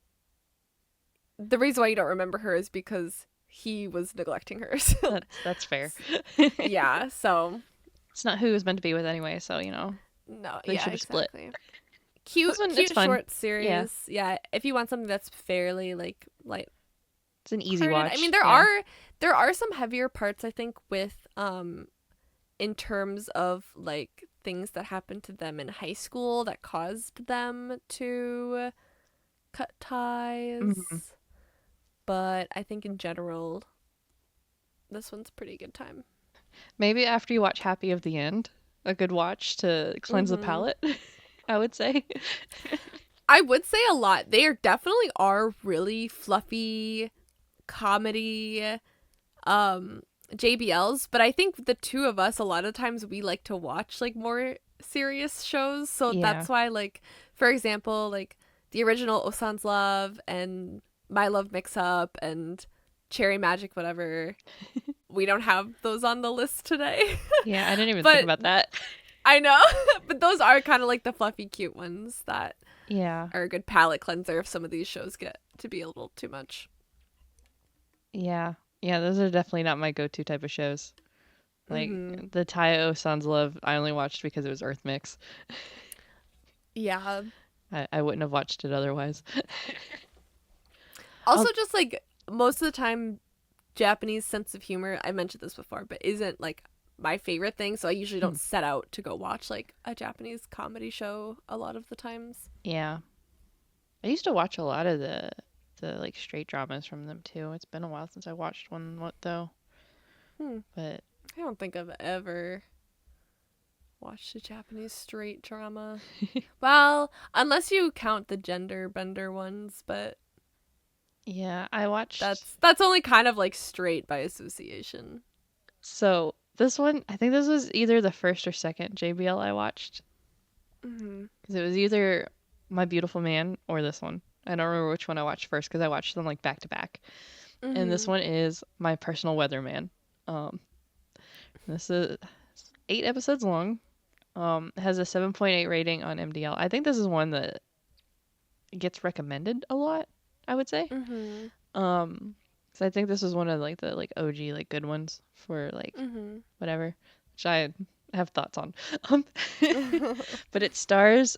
the reason why you don't remember her is because he was neglecting her. So, That's fair. yeah, so It's not who he was meant to be with anyway, so no, they yeah, should have split. exactly. This Cute, one, it's cute fun. short Yeah, series. Yeah, if you want something that's fairly like it's an easy lighthearted. I mean, watch. there Yeah. are some heavier parts I think with in terms of like things that happened to them in high school that caused them to cut Hmm. ties. But I think in general, this one's a pretty good time. Maybe after you watch Happy of the End, a good watch to cleanse the Mm-hmm. palate, I would say. I would say a lot. They definitely are really fluffy comedy JBLs, but I think the two of us a lot of times we like to watch like more serious shows. So Yeah. that's why like for example, like the original Osan's Love and My Love Mix Up and Cherry Magic, whatever. We don't have those on the list today. Yeah, I didn't even think But about that. I know. But those are kind of like the fluffy, cute ones that Yeah. are a good palate cleanser if some of these shows get to be a little too much. Yeah. Yeah, those are definitely not my go-to type of shows. Like Mm-hmm. the Taiyo Sans Love, I only watched because it was Earth Mix. Yeah. I wouldn't have watched it otherwise. Also, I'll, just like most of the time, Japanese sense of humor, I mentioned this before, but isn't like my favorite thing. So I usually don't set out to go watch like a Japanese comedy show a lot of the times. yeah. I used to watch a lot of the like straight dramas from them too. It's been a while since I watched one what though. Hmm. But I don't think I've ever watched a Japanese straight drama. Well, unless you count the gender bender ones, but yeah, I watched that's only kind of like straight by association. so this one, I think this was either the first or second JBL I watched. Mm-hmm. Because it was either My Beautiful Man or this one. I don't remember which one I watched first because I watched them like back to back. And this Mm-hmm. one is My Personal Weatherman. Um, this is 8 episodes long. It has a 7.8 rating on MDL. I think this is one that gets recommended a lot, I would say. Mm-hmm. So I think this is one of like the like OG like good ones for like Mm-hmm. whatever, which I have thoughts on. Um, but it stars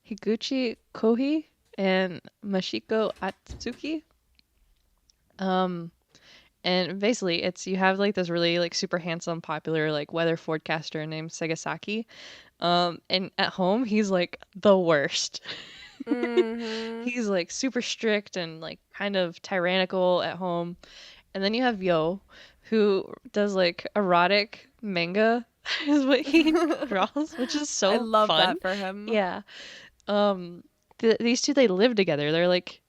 Higuchi Kohi and Mashiko Atsuki. Um, and basically it's you have like this really like super handsome, popular like weather forecaster named Segasaki. And at home he's like the worst. Mm-hmm. He's like super strict and like kind of tyrannical at home. And then you have Yo, who does like erotic manga, is what he draws, which is I so love fun. that for him. Yeah. Um, these two they live together. They're like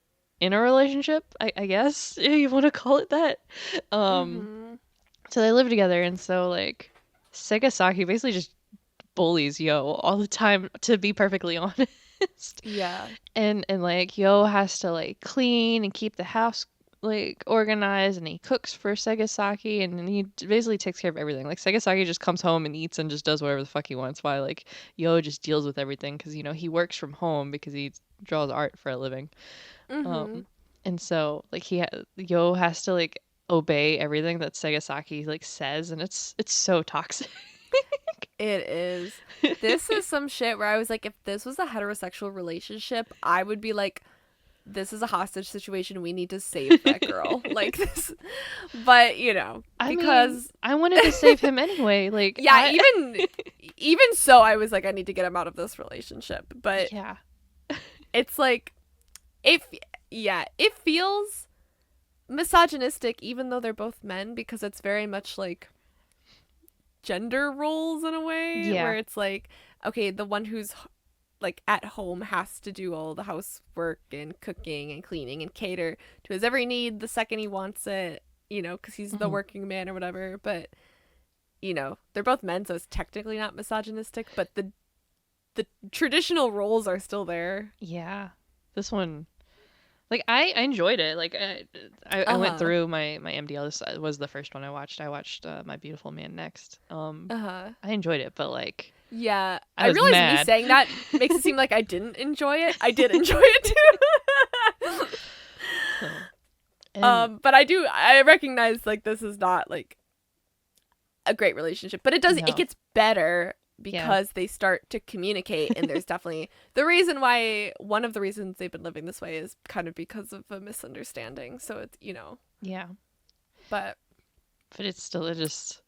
in a relationship, I guess you want to call it that. Um, Mm-hmm. so they live together, and so like Segasaki basically just bullies Yo all the time. To be perfectly honest, Yeah. and like Yo has to like clean and keep the house like organized, and he cooks for Segasaki, and then he basically takes care of everything. Like Segasaki just comes home and eats and just does whatever the fuck he wants, while like Yo just deals with everything because he works from home because he draws art for a living. Mm-hmm. Um, and so like Yo has to like obey everything that Segasaki like says, and it's so toxic. It is. This is some shit where I was like, if this was a heterosexual relationship, I would be like, this is a hostage situation. We need to save that girl. Like this. But, I mean, because I wanted to save him anyway. Like, yeah, even so I was like, I need to get him out of this relationship. But yeah, it's like it feels misogynistic even though they're both men because it's very much like gender roles in a way yeah. where it's like, okay, the one who's like at home has to do all the housework and cooking and cleaning and cater to his every need the second he wants it, because he's the Mhm. working man or whatever. But they're both men, so it's technically not misogynistic, but the traditional roles are still there. Yeah. This one, like, I enjoyed it. Like, I went Uh-huh. through my MDL. This was the first one I watched. I watched My Beautiful Man next. Uh-huh. I enjoyed it, but like, Yeah, I I was realize me mad. saying that makes it seem like I didn't enjoy it. I did enjoy it too. And But I recognize like this is not like a great relationship, but it no, gets better yeah, because they start to communicate, and there's definitely one of the reasons they've been living this way is kind of because of a misunderstanding. So it's, yeah. but But it's still just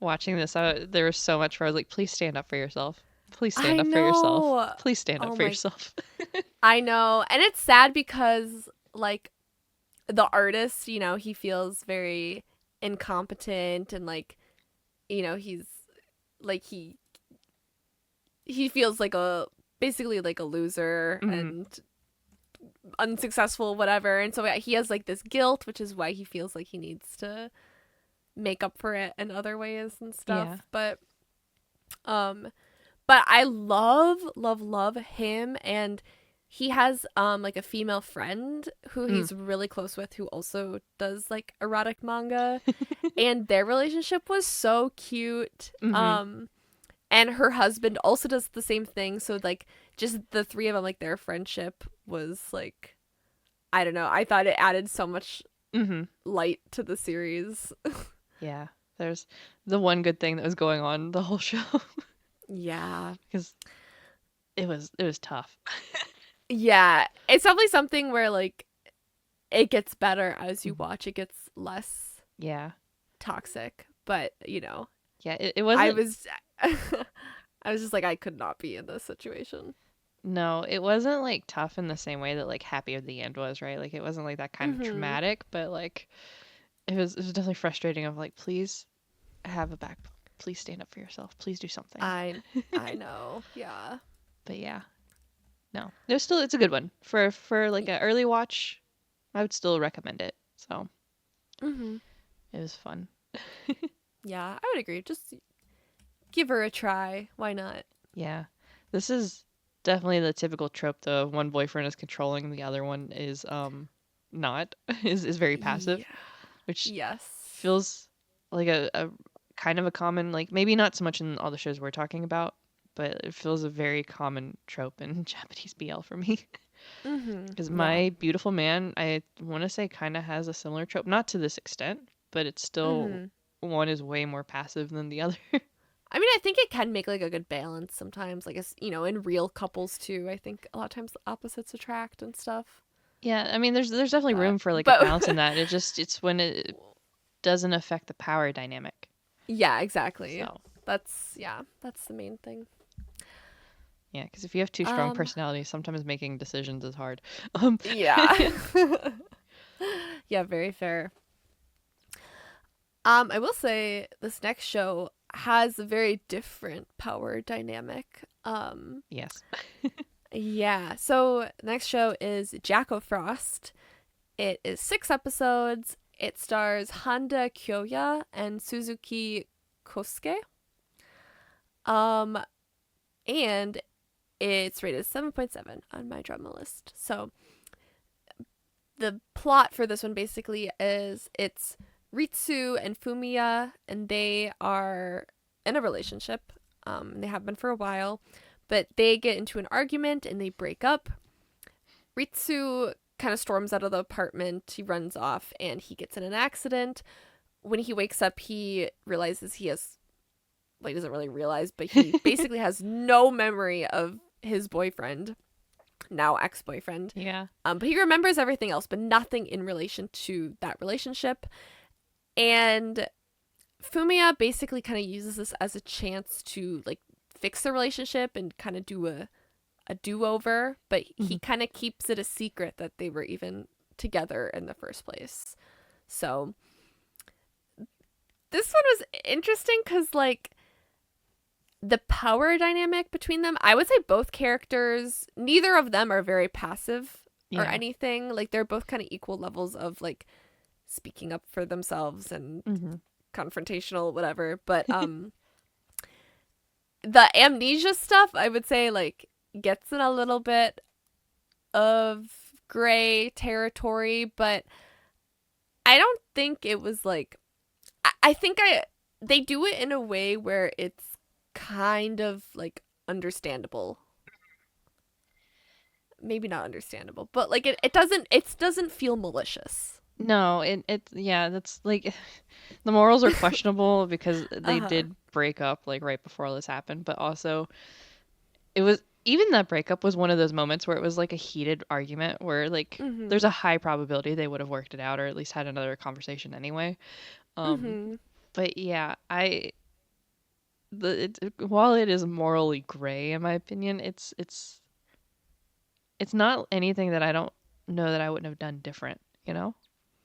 watching this. There was so much where I was like, please stand up for yourself. Please stand I up for yourself. know. Please stand up Oh for my, yourself. I know. And it's sad because like the artist, he feels very incompetent and like, he's like he feels like basically like a loser Mhm. and unsuccessful, whatever. And so he has like this guilt, which is why he feels like he needs to make up for it in other ways and stuff. Yeah. But I love him, and he has like a female friend who Mm. he's really close with who also does like erotic manga, and their relationship was so cute. Mm-hmm. And her husband also does the same thing, so like just the three of them, like their friendship was like, I don't know, I thought it added so much Mm-hmm. light to the series. Yeah. There's the one good thing that was going on the whole show Yeah. because it was tough. Yeah, it's definitely something where like it gets better as you Mhm. watch. It gets less Yeah. toxic, but you know, Yeah. It I wasn't. was I was just like I could not be in this situation. No, it wasn't like tough in the same way that like Happy at the End was, right? Like it wasn't like that kind of Mhm. traumatic, but like it was definitely frustrating of like please have a backbone. Please stand up for yourself. Please do something. I know. Yeah. But yeah. No. It's a good one. For like an early watch, I would still recommend it. So, Mhm. it was fun. Yeah, I would agree. Just give her a try. Why not? Yeah. This is definitely the typical trope though of one boyfriend is controlling, the other one is not is very passive, Yeah. which Yes. feels like a kind of a common, like maybe not so much in all the shows we're talking about, but it feels a very common trope in Japanese BL for me. Mhm. Because Yeah. My Beautiful Man, I want to say kind of has a similar trope, not to this extent, but it's still Mhm. one is way more passive than the other. I mean, I think it can make like a good balance sometimes. Like, you know, in real couples too. I think a lot of times the opposites attract and stuff. Yeah, I mean, there's definitely But room for like a but balance in that. It's when it doesn't affect the power dynamic. yeah, exactly. So That's the main thing. yeah, because if you have two strong Um, personalities, sometimes making decisions is hard. Um, yeah. Yeah, very fair. I will say this next show has a very different power dynamic. yes. Yeah. So the next show is Jacko Frost. It is 6 episodes. It stars Handa Kyoya and Suzuki Kosuke. Um, and it's rated 7.7 on my drama list. So the plot for this one basically is it's Ritsu and Fumiya, and they are in a relationship. They have been for a while, but they get into an argument and they break up. Ritsu kind of storms out of the apartment. He runs off and he gets in an accident. When he wakes up, he realizes he has, well, he doesn't really realize, but he basically has no memory of his boyfriend, now ex-boyfriend. Yeah. But he remembers everything else, but nothing in relation to that relationship. And Fumiya basically kind of uses this as a chance to like fix the relationship and kind of do a do-over, but he Mhm. kind of keeps it a secret that they were even together in the first place. So this one was interesting because like the power dynamic between them, I would say both characters, neither of them are very passive or Yeah. anything. Like they're both kind of equal levels of like speaking up for themselves and Hmm. confrontational, whatever. But the amnesia stuff, I would say like gets in a little bit of gray territory, but I don't think it was like I think they do it in a way where it's kind of like understandable. Maybe not understandable, but like it doesn't feel malicious. No, yeah, that's like the morals are questionable because they Uh-huh. did break up like right before all this happened, but also it was even that breakup was one of those moments where it was like a heated argument where like there's Mhm. a high probability they would have worked it out or at least had another conversation anyway. Um, Mhm. but yeah, while it is morally gray in my opinion, it's not anything that I don't know that I wouldn't have done different, you know?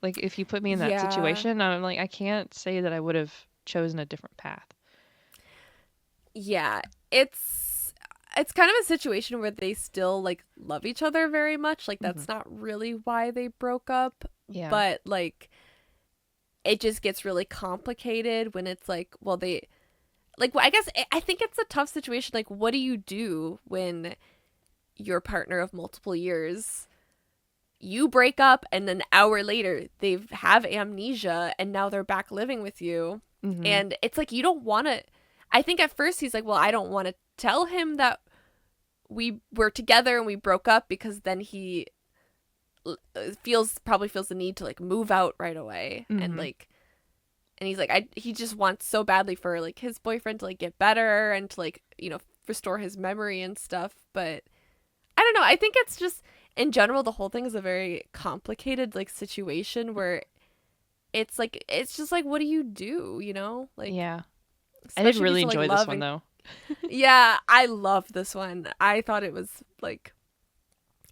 Like if you put me in that Yeah. situation, I'm like I can't say that I would have chosen a different path. Yeah. It's kind of a situation where they still like love each other very much. Like Hmm. that's not really why they broke up, Yeah. but like it just gets really complicated when it's like, well, they like, well, I guess I think it's a tough situation. Like, what do you do when your partner of multiple years, you break up and an hour later they have amnesia and now they're back living with you. Mm-hmm. And it's like you don't want to. I think at first he's like, well, I don't want to tell him that we were together and we broke up, because then he probably feels the need to like move out right away. And Mm-hmm. like, and he's like, he just wants so badly for like his boyfriend to like get better and to like, restore his memory and stuff. But I don't know, I think it's just, in general, the whole thing is a very complicated like situation where it's like, it's just like, what do you do, like, Yeah. I did especially if you really still like enjoy this love one and though. yeah, I love this one. I thought it was like,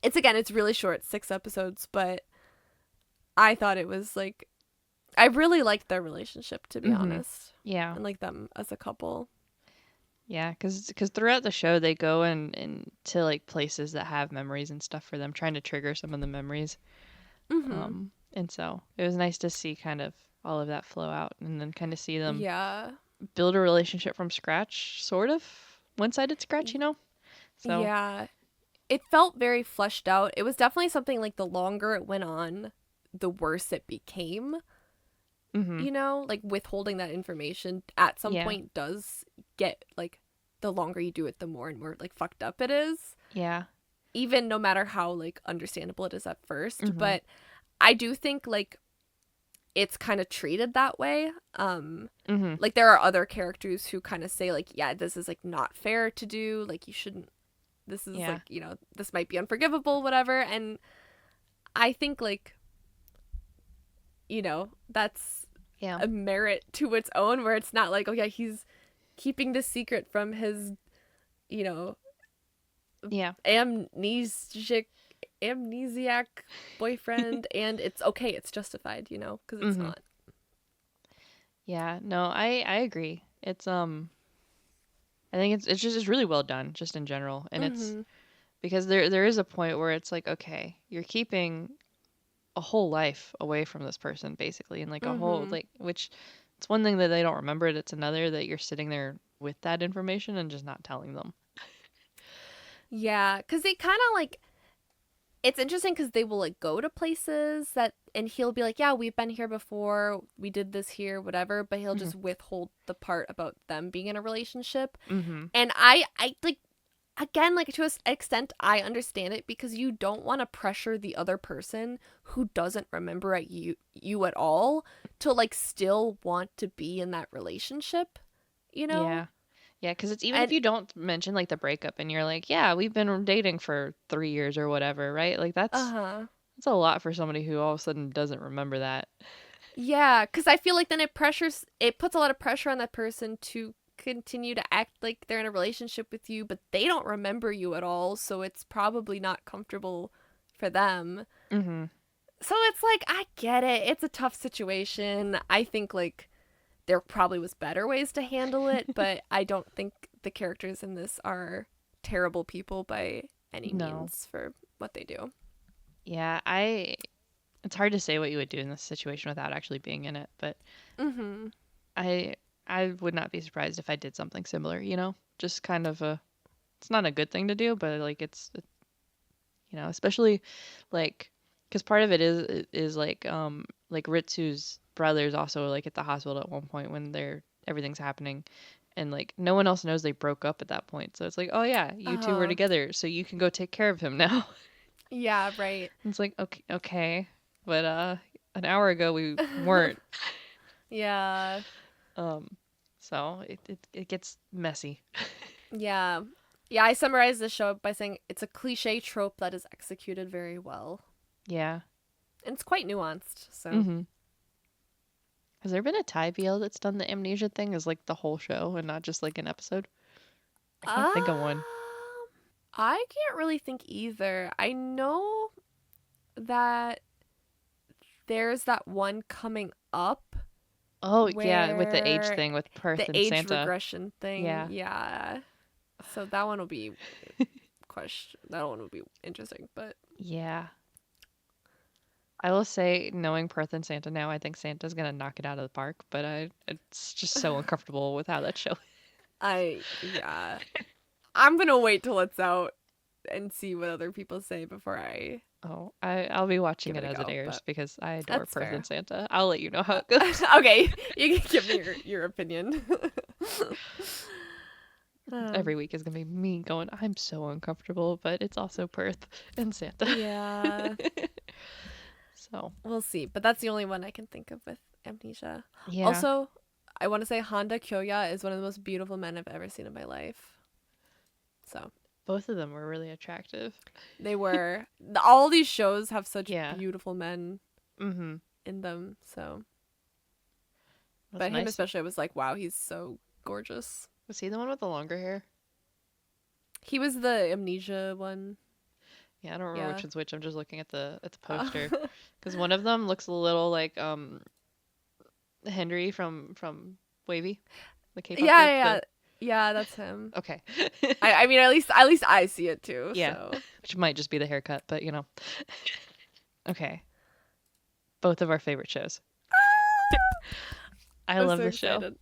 it's really short, 6 episodes, but I thought it was like, I really liked their relationship, to be Mm-hmm. honest, Yeah. and like them as a couple. Yeah, because throughout the show they go in to like places that have memories and stuff for them, trying to trigger some of the memories. Mm-hmm. And so it was nice to see kind of all of that flow out, and then kind of see them Yeah. build a relationship from scratch, sort of one-sided scratch, you know? So, Yeah. It felt very fleshed out. It was definitely something like the longer it went on, the worse it became. mm-hmm. Like withholding that information at some Yeah. point does get like, the longer you do it, the more and more like fucked up it is. Yeah. Even no matter how like understandable it is at first. Mm-hmm. But I do think like it's kind of treated that way. Mm-hmm. Like there are other characters who kind of say like, yeah, this is like not fair to do. Like you shouldn't. This is Yeah. like, this might be unforgivable, whatever. And I think like, that's Yeah. a merit to its own, where it's not like, oh yeah, he's keeping the secret from his, you know, Yeah. amnesiac boyfriend, and it's okay, it's justified, because it's Mm-hmm. not. Yeah. No, I agree. I think it's really well done, just in general, and it's Mm-hmm. because there is a point where it's like, okay, you're keeping a whole life away from this person, basically, and like a whole Mm-hmm. like, which it's one thing that they don't remember it, it's another that you're sitting there with that information and just not telling them. Yeah, because they kind of like, it's interesting because they will like go to places that, and he'll be like, yeah, we've been here before, we did this here, whatever, but he'll Mm-hmm. just withhold the part about them being in a relationship. Mm-hmm. And I like, again, like to an extent, I understand it, because you don't want to pressure the other person who doesn't remember you at all to like still want to be in that relationship, you know? Yeah. Yeah, because it's even if And you don't mention like the breakup and you're like, yeah, we've been dating for 3 years or whatever, right? Like uh-huh. that's a lot for somebody who all of a sudden doesn't remember that. Yeah, because I feel like then it puts a lot of pressure on that person to continue to act like they're in a relationship with you, but they don't remember you at all, so it's probably not comfortable for them. Mm-hmm. So it's like, I get it. It's a tough situation. I think like there probably was better ways to handle it, but I don't think the characters in this are terrible people by any No. means for what they do. Yeah, it's hard to say what you would do in this situation without actually being in it, but Mhm. I I would not be surprised if I did something similar, you know? Just kind of it's not a good thing to do, but like especially like cuz part of it is like Ritsu's brother's also like at the hospital at one point when everything's happening, and like no one else knows they broke up at that point. So it's like, "Oh yeah, you two were Uh-huh. together, so you can go take care of him now." Yeah, right. It's like, "Okay, okay." But an hour ago we weren't. Yeah. Um so it gets messy. Yeah. Yeah, I summarized the show by saying it's a cliche trope that is executed very well. Yeah. And it's quite nuanced, so. Mhm. Has there been a Thai BL that's done the amnesia thing as like the whole show and not just like an episode? I can't Um, think of one. I can't really think either. I know that there's that one coming up Oh, yeah, with the age where thing with Perth the and age Santa. regression thing. Yeah. Yeah. So that one will be that one will be interesting, but Yeah. I will say, knowing Perth and Santa now, I think Santa's gonna knock it out of the park, but it's just so uncomfortable with how that show. yeah. I'm going to wait till it's out and see what other people say before I Oh, I'll be watching give it it a as it go. airs But because I adore that's Perth fair. and Santa. I'll let you know how it goes. Okay, you can give me your opinion. Every um, week is gonna be me going, I'm so uncomfortable, but it's also Perth and Santa. yeah, So, we'll see. But that's the only one I can think of with Amnesia. yeah, Also, I want to say Honda Kyoya is one of the most beautiful men I've ever seen in my life. So both of them were really attractive. they were. All these shows have such Yeah. beautiful men Mm-hmm. in them. So, That's but him nice. especially, I was like, wow, he's so gorgeous. Was he the one with the longer hair? He was the Amnesia one. Yeah, I don't remember Yeah. which is which. I'm just looking at the Uh, poster because one of them looks a little like Henry from Wavy, the K-pop yeah, group. yeah, The yeah. Yeah, that's him. okay, I mean, at least I see it too. yeah, So which might just be the haircut, but you know. Okay, both of our favorite shows. I I'm love so the show. excited.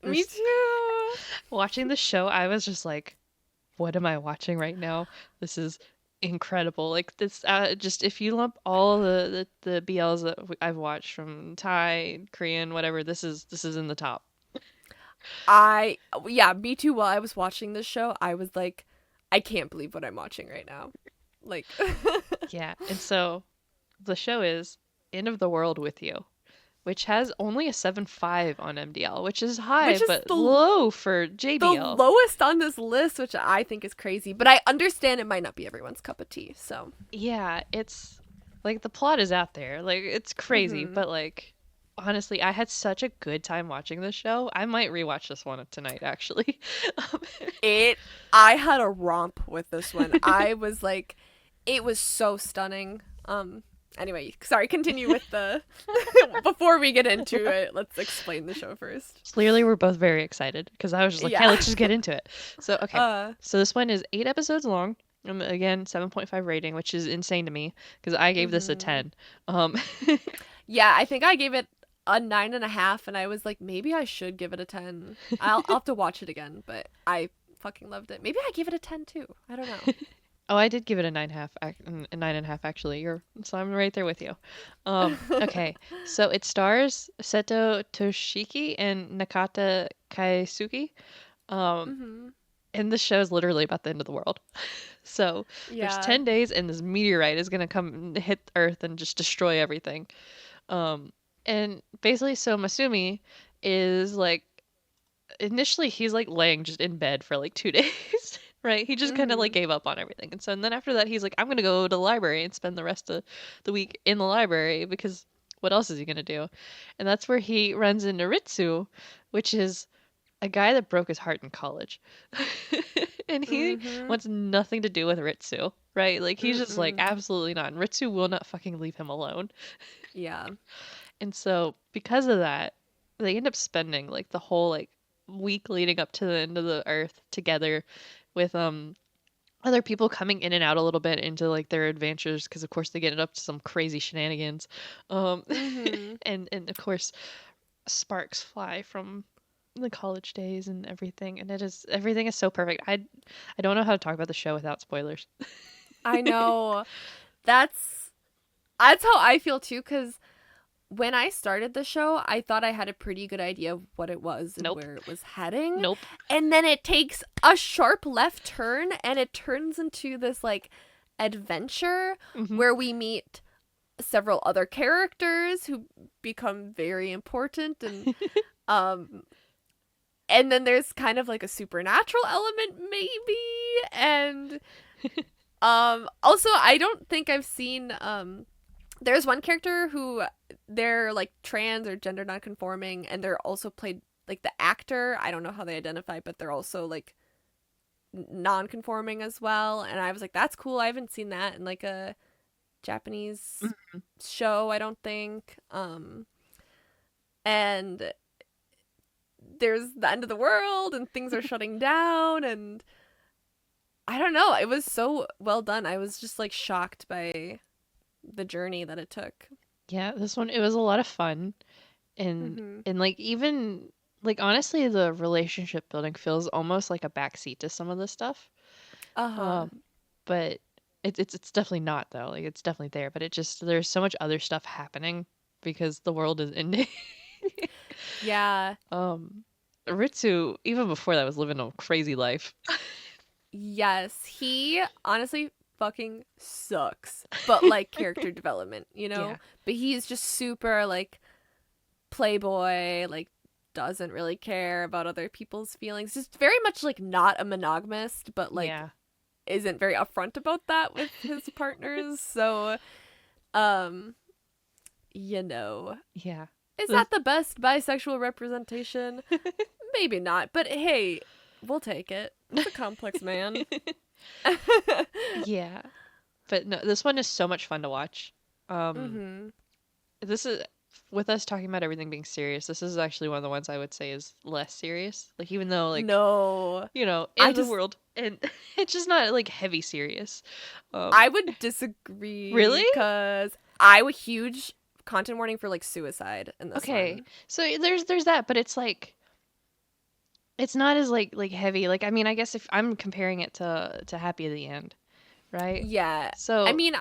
Me This too. watching the show, I was just like, what am I watching right now? This is incredible. Like this, just if you lump all the BLs that I've watched from Thai, Korean, whatever, this is in the top. Yeah, me too. While I was watching this show, I was like, I can't believe what I'm watching right now. Like, Yeah, and so the show is End of the World with You, which has only a 7.5 on MDL, which is high which is but the low for the JBL. lowest on this list, which I think is crazy. But I understand it might not be everyone's cup of tea. So, Yeah, it's like the plot is out there. Like it's crazy, hmm but like honestly, I had such a good time watching this show. I might rewatch this one tonight actually. Um, it. I had a romp with this one. I was like, it was so stunning. Anyway, sorry. Continue with the. Before we get into it, let's explain the show first. Clearly we're both very excited because I was just like, yeah, Yeah. let's just get into it. So, okay. uh. So this one is 8 episodes long. Again, 7.5 rating, which is insane to me because I gave this a hmm 10. Um Yeah, I think I gave it a 9.5, and I was like, maybe I should give it a 10. I'll have to watch it again, but I fucking loved it. Maybe I gave it a 10 too. I don't know. Oh, I did give it a 9.5, a 9.5 actually. So I'm right there with you. Okay, so it stars Seto Toshiki and Nakata Kaisuke. Um, hmm and the show is literally about the end of the world. So there's Yeah. 10 days, and this meteorite is gonna come and hit Earth and just destroy everything. Um, and basically, so Masumi is like initially he's like laying just in bed for like 2 days. Right? He just kind of like hmm gave up on everything. And then after that, he's like, I'm going to go to the library and spend the rest of the week in the library because what else is he going to do? And that's where he runs into Ritsu, which is a guy that broke his heart in college. And he hmm wants nothing to do with Ritsu, right? Like he's just like, Mm-mm. absolutely not. And Ritsu will not fucking leave him alone. Yeah. And so because of that, they end up spending like the whole like week leading up to the end of the earth together with other people coming in and out a little bit into like their adventures because of course they get up to some crazy shenanigans. Um hmm and of course sparks fly from the college days and everything, and everything is so perfect. I don't know how to talk about the show without spoilers. I know. That's that's how I feel too, because when I started the show, I thought I had a pretty good idea of what it was and Nope. where it was heading. Nope. And then it takes a sharp left turn and it turns into this like adventure Hmm. where we meet several other characters who become very important, um and then there's kind of like a supernatural element maybe, and also I don't think I've seen there's one character who they're like trans or gender nonconforming, and they're also played like the actor. I don't know how they identify, but they're also like non-conforming as well. And I was like, that's cool. I haven't seen that in like a Japanese show, I don't think. And there's the end of the world, and things are shutting down, and I don't know. It was so well done. I was just like shocked by the journey that it took. Yeah, this one it was a lot of fun, and Mhm. like even like honestly the relationship building feels almost like a backseat to some of the stuff. Uh huh. Um but it's definitely not though. Like it's definitely there, but it just there's so much other stuff happening because the world is ending. Yeah. um Ritsu, even before that, was living a crazy life. Yes. He honestly fucking sucks. But like character development, you Yeah. know? But he's just super like playboy, like doesn't really care about other people's feelings. Just very much like not a monogamist, but like Yeah. isn't very upfront about that with his partners. So, um, you know, Yeah. is The- that the best bisexual representation? Maybe not, but hey, we'll take it. It's a complex man. yeah. But no, this one is so much fun to watch. Um Mhm. this is with us talking about everything being serious, this is actually one of the ones I would say is less serious. Like even though like, No. you know, I in the just world and it's just not like heavy serious. I would disagree Really? cuz I'm a huge content warning for like suicide in this Okay. one. So there's that, but it's like it's not as like heavy. Like I mean, I guess if I'm comparing it to Happy at the End, right? Yeah. I So mean,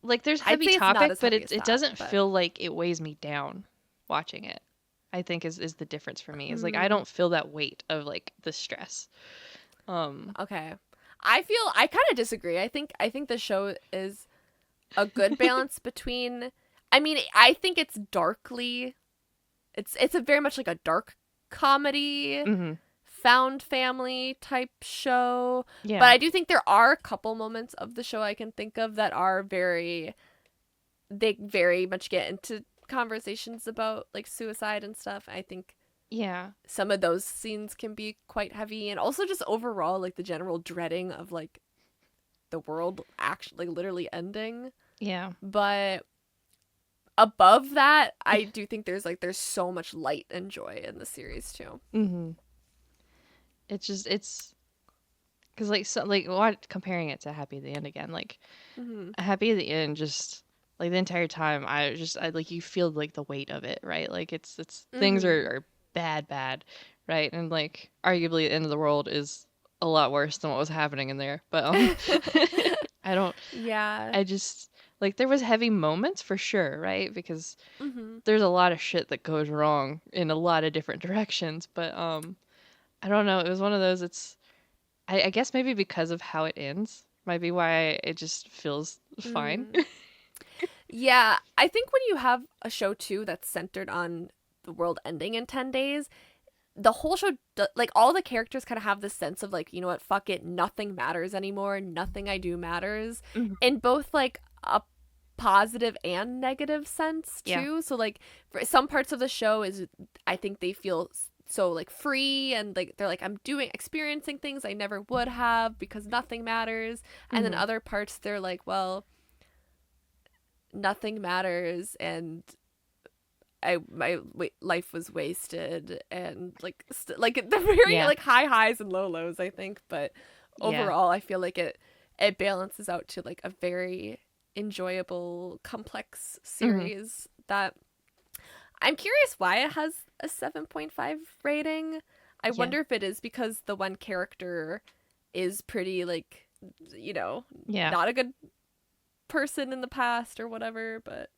like there's I'd heavy say it's not topic, as but heavy as it that, doesn't but feel like it weighs me down watching it. I think is the difference for me. Is like I hmm, don't feel that weight of like the stress. Um okay. I kind of disagree. I think the show is a good balance between I mean, I think it's darkly it's a very much like a dark comedy, mhm. found family type show. But Yeah. I do think there are a couple moments of the show I can think of that are they very much get into conversations about like suicide and stuff. I think Yeah. some of those scenes can be quite heavy and also just overall like the general dreading of like the world actually literally ending. Yeah. But above that, I do think there's so much light and joy in the series too. Mhm. It's just it's cuz like so like what comparing it to Happy at the End again, like Hmm. Happy at the End just like the entire time I like you feel like the weight of it, right? Like it's things Hmm. are bad, right? And like arguably the end of the world is a lot worse than what was happening in there. But I don't Yeah. I just like there was heavy moments for sure, right? Because Hmm. there's a lot of shit that goes wrong in a lot of different directions, but I don't know, it was one of those it's I guess maybe because of how it ends might be why it just feels fine. Mm. Yeah, I think when you have a show too that's centered on the world ending in 10 days, the whole show, like all the characters kind of have this sense of like, you know what, fuck it, nothing matters anymore, nothing I do matters, Mhm. in both like a positive and negative sense Yeah. too. So like for some parts of the show is I think they feel so like free and like they're like I'm doing experiencing things I never would have because nothing matters. And then Mhm. other parts they're like, well, nothing matters and life was wasted and like like the very Yeah. like high highs and low lows I think, but Yeah. overall I feel like it balances out to like a very enjoyable complex Mhm. series that I'm curious why it has a 7.5 rating. I Yeah. wonder if it is because the one character is pretty like, you know, Yeah. not a good person in the past or whatever, but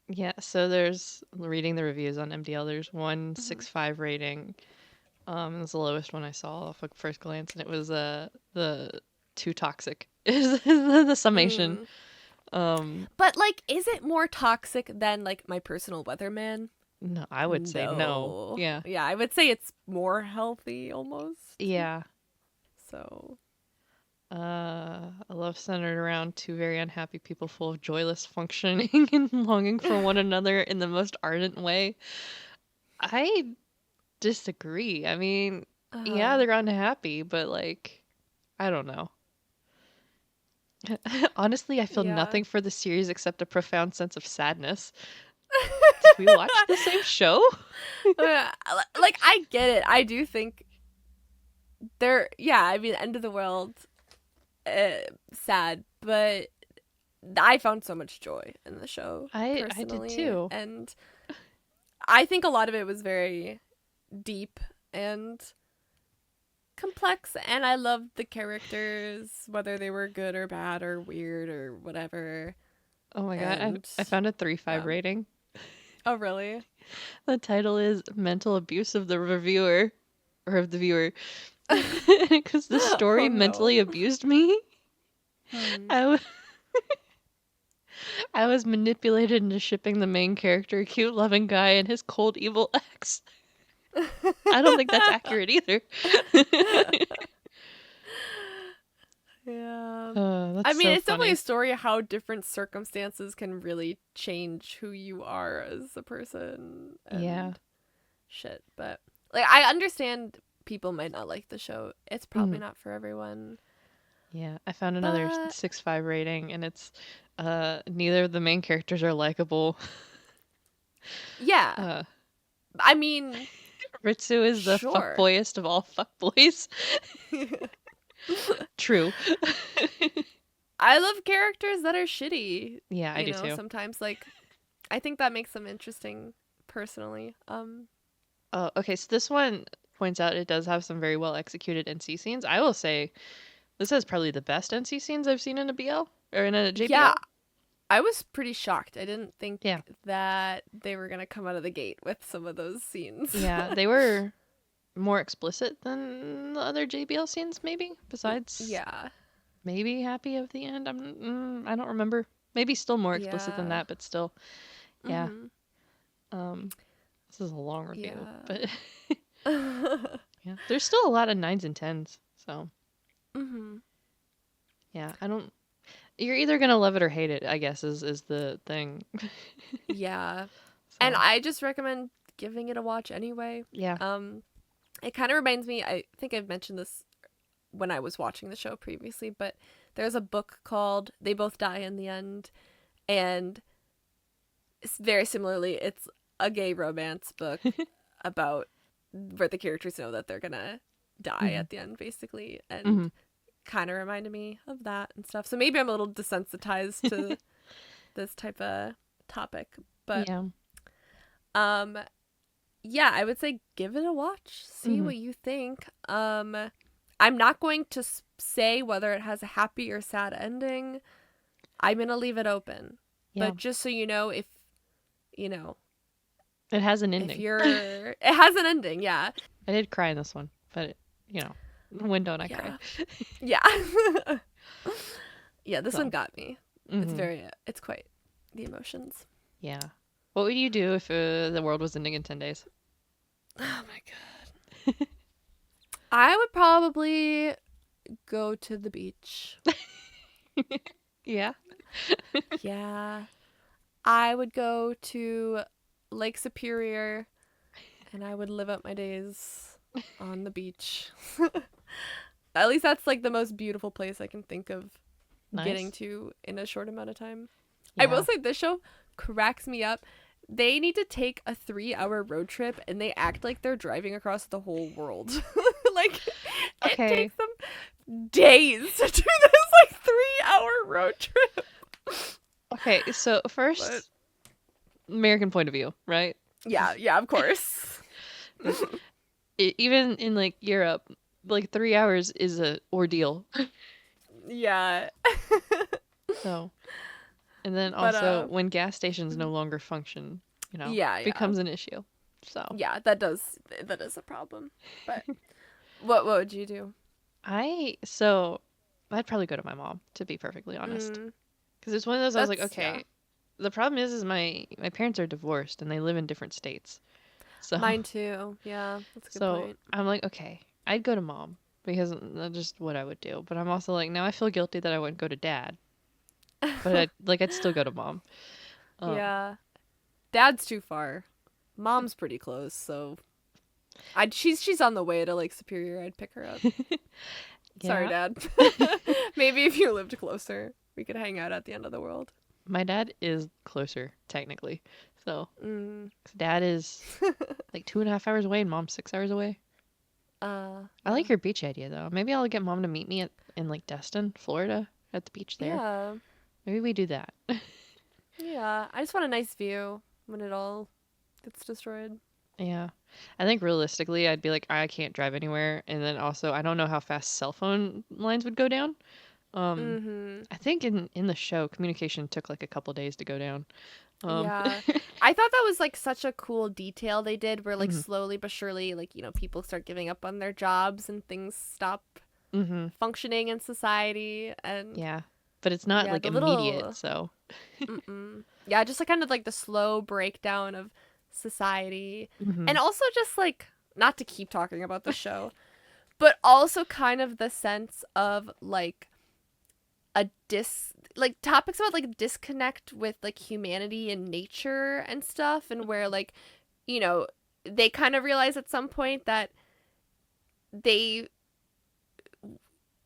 Yeah. So there's reading the reviews on MDL. There's mhm. 165 rating. It's the lowest one I saw off at first glance, and it was the too toxic is the summation. Mm. Um, But like, is it more toxic than like my personal weatherman? no, I would say no. No. Yeah. Yeah, I would say it's more healthy almost. Yeah. So. A love centered around two very unhappy people full of joyless functioning and longing for one another in the most ardent way. I disagree. I mean, yeah, Uh, they're unhappy, but like, I don't know. Honestly, I feel yeah. nothing for the series except a profound sense of sadness. Did we watch the same show? Uh, like I get it. I do think they're yeah. I mean, end of the world, sad, but I found so much joy in the show I did personally, too. and I think a lot of it was very deep and complex, and I loved the characters, whether they were good or bad or weird or whatever. Oh my god, And I found a 3.5 yeah. rating. Oh, really? The title is Mental Abuse of the Reviewer, or of the Viewer. Because the story Oh no. mentally abused me. Hmm. I, w- I was manipulated into shipping the main character, a cute, loving guy, and his cold, evil ex. I don't think that's accurate either. Yeah. I That's mean, so it's definitely a funny. story of how different circumstances can really change who you are as a person Yeah. and shit. But like, I understand people might not like the show. It's probably Mhm. not for everyone. Yeah, I found another But 6.5 rating, and it's neither of the main characters are likable. yeah, Uh, I mean, Ritsu is the sure. fuckboyest of all fuckboys. True. I love characters that are shitty. Yeah, I You do know, too. sometimes like I think that makes them interesting personally. Oh, okay, so this one points out it does have some very well executed NC scenes. I will say this is probably the best NC scenes I've seen in a BL or in a Yeah, JBL. I was pretty shocked. I didn't think Yeah. that they were gonna come out of the gate with some of those scenes. Yeah, they were more explicit than the other JBL scenes maybe, besides Yeah, maybe Happy of the End. I don't remember. Maybe still more explicit than yeah, that, but still. Yeah. mhm, Um this is a long review, yeah, but yeah. There's still a lot of 9s and 10s. So, mhm, yeah, I don't you're either going to love it or hate it, I guess is the thing. yeah. And So, I just recommend giving it a watch anyway. yeah. Um, it kind of reminds me. I think I've mentioned this when I was watching the show previously, but there's a book called "They Both Die in the End," and it's very similarly, it's a gay romance book about where the characters know that they're gonna die Mhm. at the end, basically, and Mhm. kind of reminded me of that and stuff. So maybe I'm a little desensitized to this type of topic, but Yeah. um, yeah, I would say give it a watch, see Mhm. what you think. I'm not going to say whether it has a happy or sad ending. I'm gonna leave it open, Yeah. but just so you know, if you know It has an if ending. you're it has an ending, yeah. I did cry in this one, but when don't I cry? Yeah. Yeah. Yeah, this one So, got me. mhm. It's quite the emotions. Yeah. What would you do if the world was ending in 10 days? Oh my god. I would probably go to the beach. Yeah. Yeah. I would go to Lake Superior and I would live out my days on the beach. At least that's like the most beautiful place I can think of getting Nice. to in a short amount of time. I will Yeah. say this show cracks me up. They need to take a 3-hour road trip and they act like they're driving across the whole world. Like it Okay. takes them days to do this like 3-hour road trip. Okay, so But first American point of view, right? yeah, yeah, of course. Even in like Europe, like 3 hours is a ordeal. Yeah. So, and then But also when gas stations no longer function, yeah, yeah. becomes an issue. So, Yeah, that is a problem. But what would you do? so I'd probably go to my mom, to be perfectly honest, Mm, because it's one of those I was like, that's yeah. okay, the problem is my parents are divorced and they live in different states. So, Mine too. Yeah, that's a good so point. I'm like, okay, I'd go to mom because that's just what I would do. But I'm also like, now I feel guilty that I wouldn't go to dad, but I'd still go to mom. Um, Yeah. Dad's too far. Mom's pretty close, so she's on the way to Lake Superior. I'd pick her up. Sorry, yeah, Dad. Maybe if you lived closer, we could hang out at the end of the world. my dad is closer technically. So Mm. 'cause dad is like 2.5 hours away and mom's 6 hours away. I Yeah. like your beach idea though. Maybe I'll get mom to meet me in like Destin, Florida, at the beach there. Yeah. Maybe we do that. Yeah. I just want a nice view when it all gets destroyed. Yeah. I think realistically, I'd be like, I can't drive anywhere. And then also, I don't know how fast cell phone lines would go down. Um, Mm-hmm. I think in the show, communication took like a couple days to go down. Um, Yeah. I thought that was like such a cool detail they did where like hmm slowly but surely like, people start giving up on their jobs and things stop hmm functioning in society and Yeah. But it's not yeah, like the immediate, little so. yeah, just like kind of like the slow breakdown of society hmm and also just like not to keep talking about the show, but also kind of the sense of like a like topics about like disconnect with like humanity and nature and stuff and where like you know they kind of realize at some point that they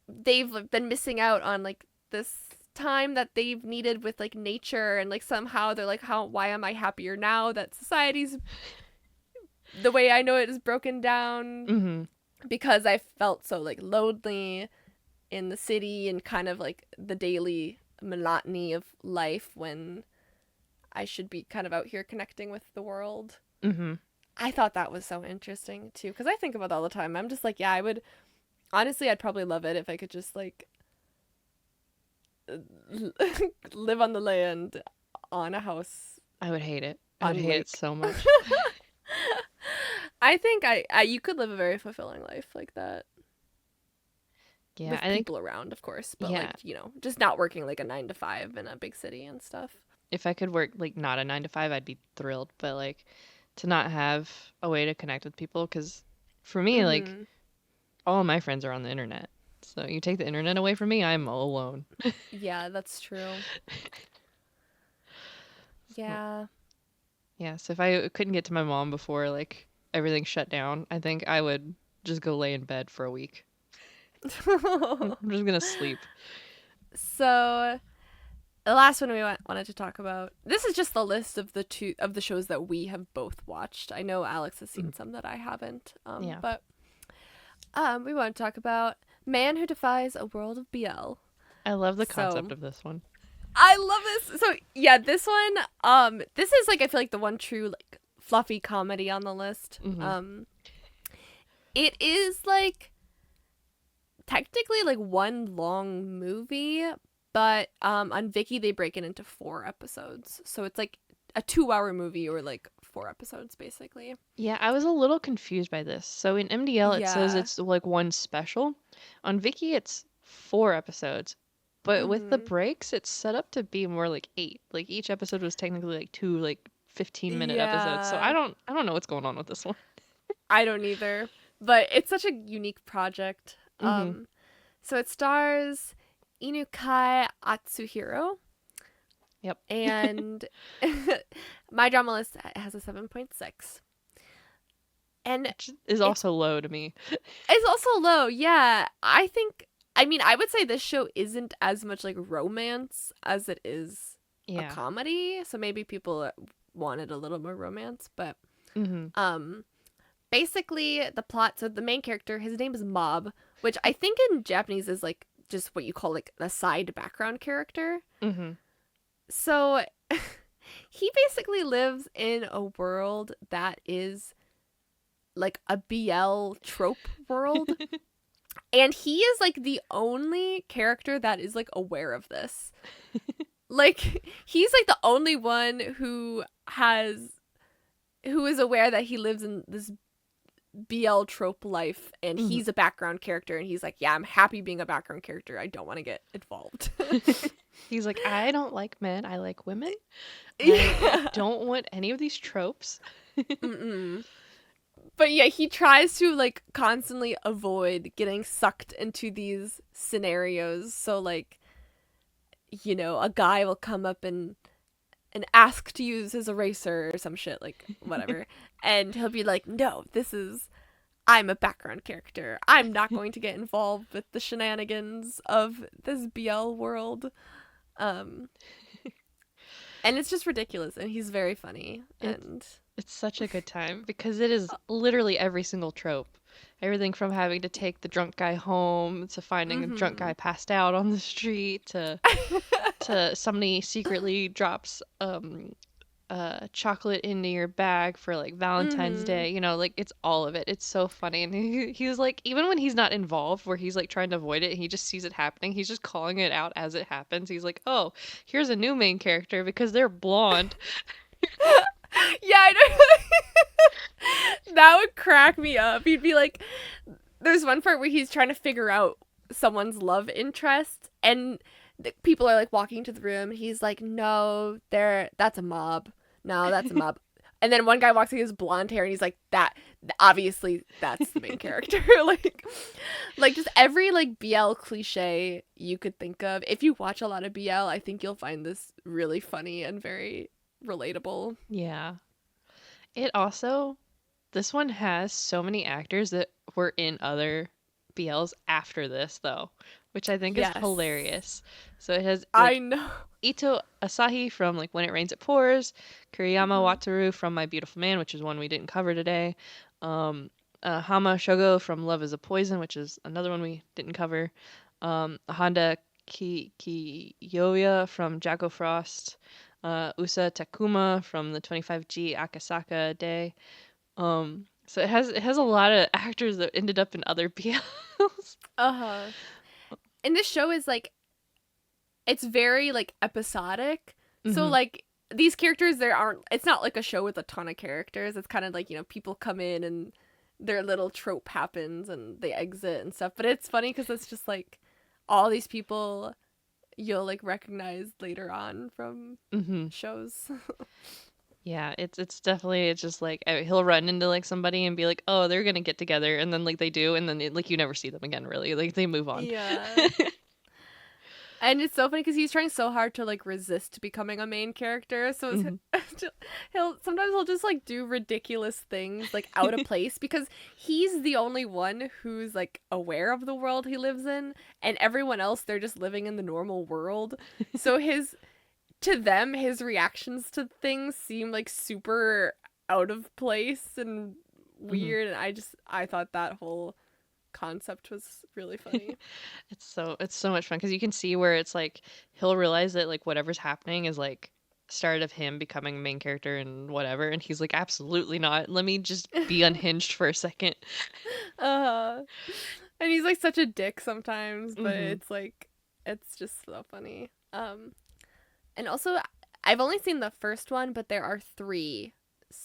they've like, been missing out on like this time that they've needed with like nature and like somehow they're like how why am I happier now that society's the way I know it is broken down hmm because I felt so like lonely in the city and kind of like the daily monotony of life when I should be kind of out here connecting with the world. hmm I thought that was so interesting too because I think about it all the time. I'm just like, yeah, I would honestly, I'd probably love it if I could just like live on the land on a house I would hate it. I would on hate it lake. so much. I think I you could live a very fulfilling life like that Yeah, with I think, people around, of course, but yeah, like just not working like a 9 to 5 in a big city and stuff. if I could work like not a 9 to 5, I'd be thrilled. But like to not have a way to connect with people, because for me, like Mhm. all of my friends are on the internet. So you take the internet away from me, I'm alone. Yeah, that's true. So, Yeah. yeah, so if I couldn't get to my mom before like everything shut down, I think I would just go lay in bed for a week. I'm just gonna sleep. So the last one we wanted to talk about. This is just the list of the shows that we have both watched. I know Alex has Mhm. seen some that I haven't. Yeah, But we want to talk about Man Who Defies a World of BL. I love the concept So of this one. I love this. So yeah, this one. This is like I feel like the one true like fluffy comedy on the list. hmm It is like technically like one long movie, but on Viki they break it into 4 episodes. So it's like a 2 hour movie or like 4 episodes basically. Yeah, I was a little confused by this. So in MDL, it says Yeah. it's like one special. On Viki, it's 4 episodes. But with the Mhm. breaks, it's set up to be more like 8. Like each episode was technically like two like 15-minute episodes. So Yeah. I don't know what's going on with this one. I don't either. But it's such a unique project. hmm So it stars Inukai Atsuhiro Yep. and my drama list has a 7.6. And Which is it's also low to me. it's also low. Yeah. I mean, I would say this show isn't as much like romance as it is a Yeah. comedy. So maybe people wanted a little more romance, but hmm um basically the plot, so the main character, his name is Mob, which I think in Japanese is like just what you call like a side background character. hmm So he basically lives in a world that is like a BL trope world. And he is like the only character that is like aware of this. Like he's like the only one who is aware that he lives in this BL trope life and hmm he's a background character and he's like, yeah, I'm happy being a background character. I don't want to get involved. He's like, I don't like men. I like women. I Yeah. don't want any of these tropes. Mm-mm. But yeah, he tries to like constantly avoid getting sucked into these scenarios. So like, a guy will come up and ask to use his eraser or some shit, like whatever. And he'll be like, no, I'm a background character. I'm not going to get involved with the shenanigans of this BL world. Um, and it's just ridiculous. And he's very funny. It's And It's such a good time because it is literally every single trope. Everything from having to take the drunk guy home to finding a drunk mm-hmm. guy passed out on the street to somebody secretly drops chocolate into your bag for like Valentine's Mhm. Day. You know, like it's all of it. It's so funny. And he's like, even when he's not involved, where he's like trying to avoid it, he just sees it happening. He's just calling it out as it happens. He's like, oh, here's a new main character because they're blonde. Yeah, I know. That would crack me up. He'd be like, there's one part where he's trying to figure out someone's love interest, and people are like walking to the room. He's like, no, that's a mob. No, that's a mob. And then one guy walks in, his blonde hair, and he's like, that obviously that's the main character. like just every like BL cliche you could think of. If you watch a lot of BL, I think you'll find this really funny and very relatable. Yeah. It also, this one has so many actors that were in other BLs after this, though, which I think is Yes. hilarious. So it has I like know. Ito Asahi from like When It Rains It Pours, Kuriyama Hmm. Wataru from My Beautiful Man, which is one we didn't cover today, Hama Shogo from Love Is a Poison, which is another one we didn't cover, Honda Kiyoya from Jaco Frost, Usa Takuma from the 25G Akasaka Day. So it has a lot of actors that ended up in other BLs. Uh-huh. And this show is like, it's very like episodic. So Hmm. like these characters, there aren't, it's not like a show with a ton of characters. It's kind of like, people come in and their little trope happens and they exit and stuff. But it's funny because it's just like all these people you'll like recognize later on from Hmm. shows. Yeah, it's definitely it's just like he'll run into like somebody and be like, "Oh, they're gonna get together," and then like they do, and then like you never see them again, really. Like they move on. Yeah. And it's so funny because he's trying so hard to like resist becoming a main character. So Hmm. he'll just like do ridiculous things like out of place because he's the only one who's like aware of the world he lives in, and everyone else they're just living in the normal world. So his reactions to things seem like super out of place and Hmm. weird, and I thought that whole concept was really funny. It's so much fun because you can see where it's like he'll realize that like whatever's happening is like start of him becoming main character and whatever, and he's like, "Absolutely not. Let me just be unhinged for a second." uh and he's like such a dick sometimes, but Hmm. it's like it's just so funny. And also I've only seen the first one, but there are three.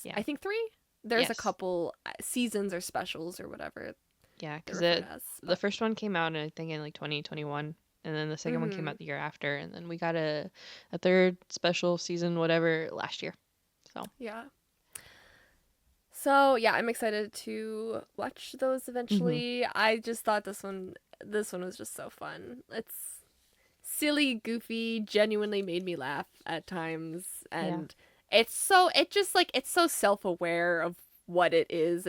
Yeah. I think three. There's a Yes. couple seasons or specials or whatever Yeah, they're because referred it as, the but first one came out I think in like 2021, and then the second one came mhm. out the year after, and then we got a third special season whatever last year. So Yeah. So yeah, I'm excited to watch those hmm. eventually. I just thought this one was just so fun. It's silly, goofy, genuinely made me laugh at times, Yeah. and it's so self-aware of what it is.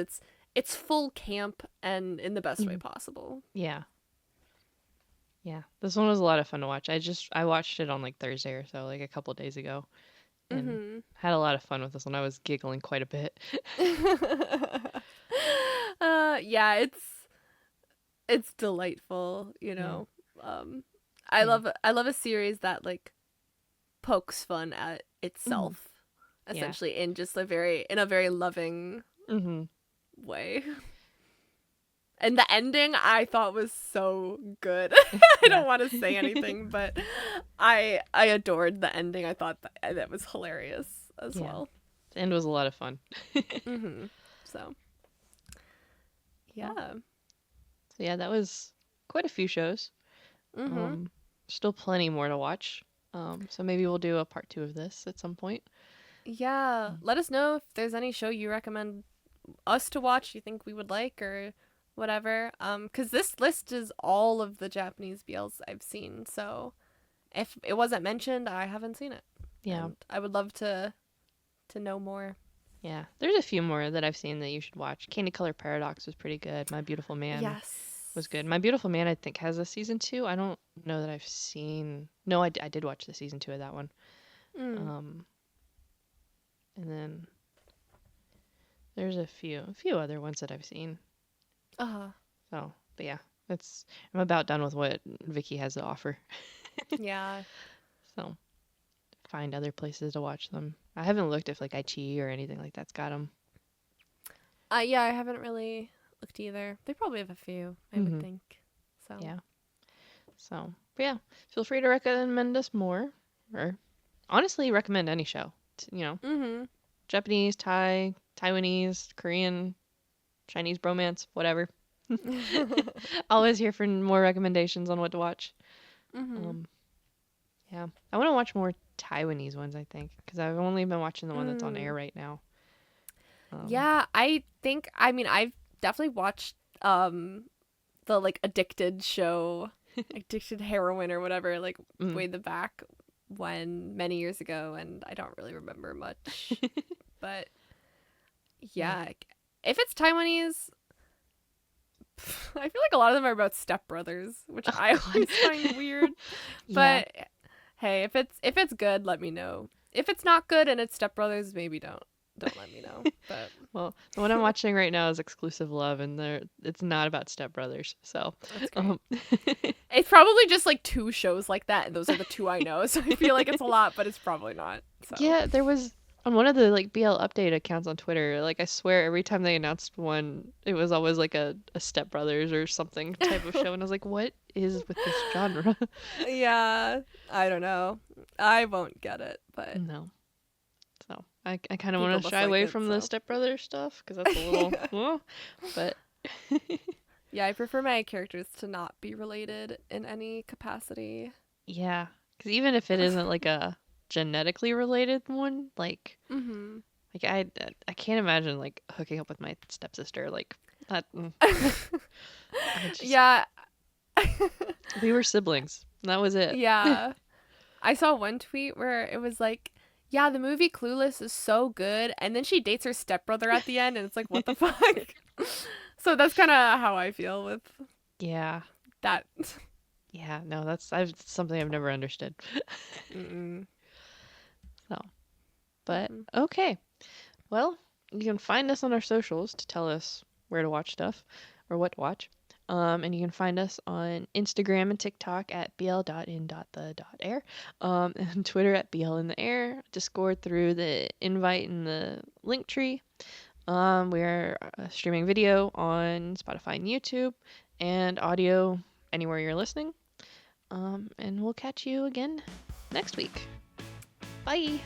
It's full camp and in the best way Hmm. possible. Yeah. Yeah. This one was a lot of fun to watch. I watched it on like Thursday or so, like a couple days ago, and Mhm. had a lot of fun with this one. I was giggling quite a bit. Yeah, it's delightful, Yeah. Um Yeah. I love a series that like pokes fun at Hmm. itself, Yeah. essentially in a very loving Hmm. way. And the ending I thought was so good. I Yeah. don't want to say anything, but I adored the ending. I thought that was hilarious as Yeah. well. The end was a lot of fun. Mhm. So, Well, yeah. so yeah, that was quite a few shows. Mhm. Um, Still plenty more to watch. So maybe we'll do a part two of this at some point. Yeah. Um, Let us know if there's any show you recommend us to watch you think we would like or whatever. Cuz this list is all of the Japanese BLs I've seen. So, if it wasn't mentioned, I haven't seen it. yeah, And I would love to know more. yeah. There's a few more that I've seen that you should watch. Candy Color Paradox was pretty good. My Beautiful Man was Yes. good. My Beautiful Man, I think, has a season two. I don't know that I've seen. No, I did watch the season two of that one. Mm. Um, and then there's a few other ones that I've seen. Uh, So, but yeah, I'm about done with what Vicky has to offer. yeah. So, find other places to watch them. I haven't looked if like iQIYI or anything like that's got them. Yeah, I haven't really looked either. They probably have a few, I would think. So yeah. So, but yeah, feel free to recommend us more, or honestly recommend any show. Japanese, Thai, Taiwanese, Korean, Chinese bromance, whatever. Always here for more recommendations on what to watch. Yeah, I want to watch more Taiwanese ones, I think, because I've only been watching the one that's on air right now. Yeah, I think, I mean, I've definitely watched the like addicted show, addicted heroin or whatever, like way the back many years ago, and I don't really remember much. But yeah, if it's Taiwanese, I feel like a lot of them are about stepbrothers, which I always find weird. But hey, if it's good, let me know. If it's not good and it's stepbrothers, maybe don't let me know. But well, the one I'm watching right now is Exclusive Love, and it's not about stepbrothers, so that's great. It's probably just like 2 shows like that, and those are the 2 I know. So I feel like it's a lot, but it's probably not. So. Yeah, there was on one of the like BL update accounts on Twitter. Like I swear, every time they announced one, it was always like a stepbrothers or something type of show, and I was like, what is with this genre? Yeah, I don't know. I won't get it, but no. So I kind of want to shy away from the stepbrother stuff because that's a little, but yeah, I prefer my characters to not be related in any capacity. Yeah, because even if it isn't like a genetically related one, like, like I can't imagine like hooking up with my stepsister, like that. Yeah, we were siblings. That was it. Yeah, I saw one tweet where it was like, yeah, the movie Clueless is so good, and then she dates her stepbrother at the end, and it's like, what the fuck? So that's kind of how I feel with that. Yeah, no, that's something I've never understood. So, but okay. Well, you can find us on our socials to tell us where to watch stuff or what to watch. And you can find us on Instagram and TikTok at bl.in.the.air, and Twitter at blintheair, Discord through the invite in the link tree. We're streaming video on Spotify and YouTube, and audio anywhere you're listening. And we'll catch you again next week. Bye!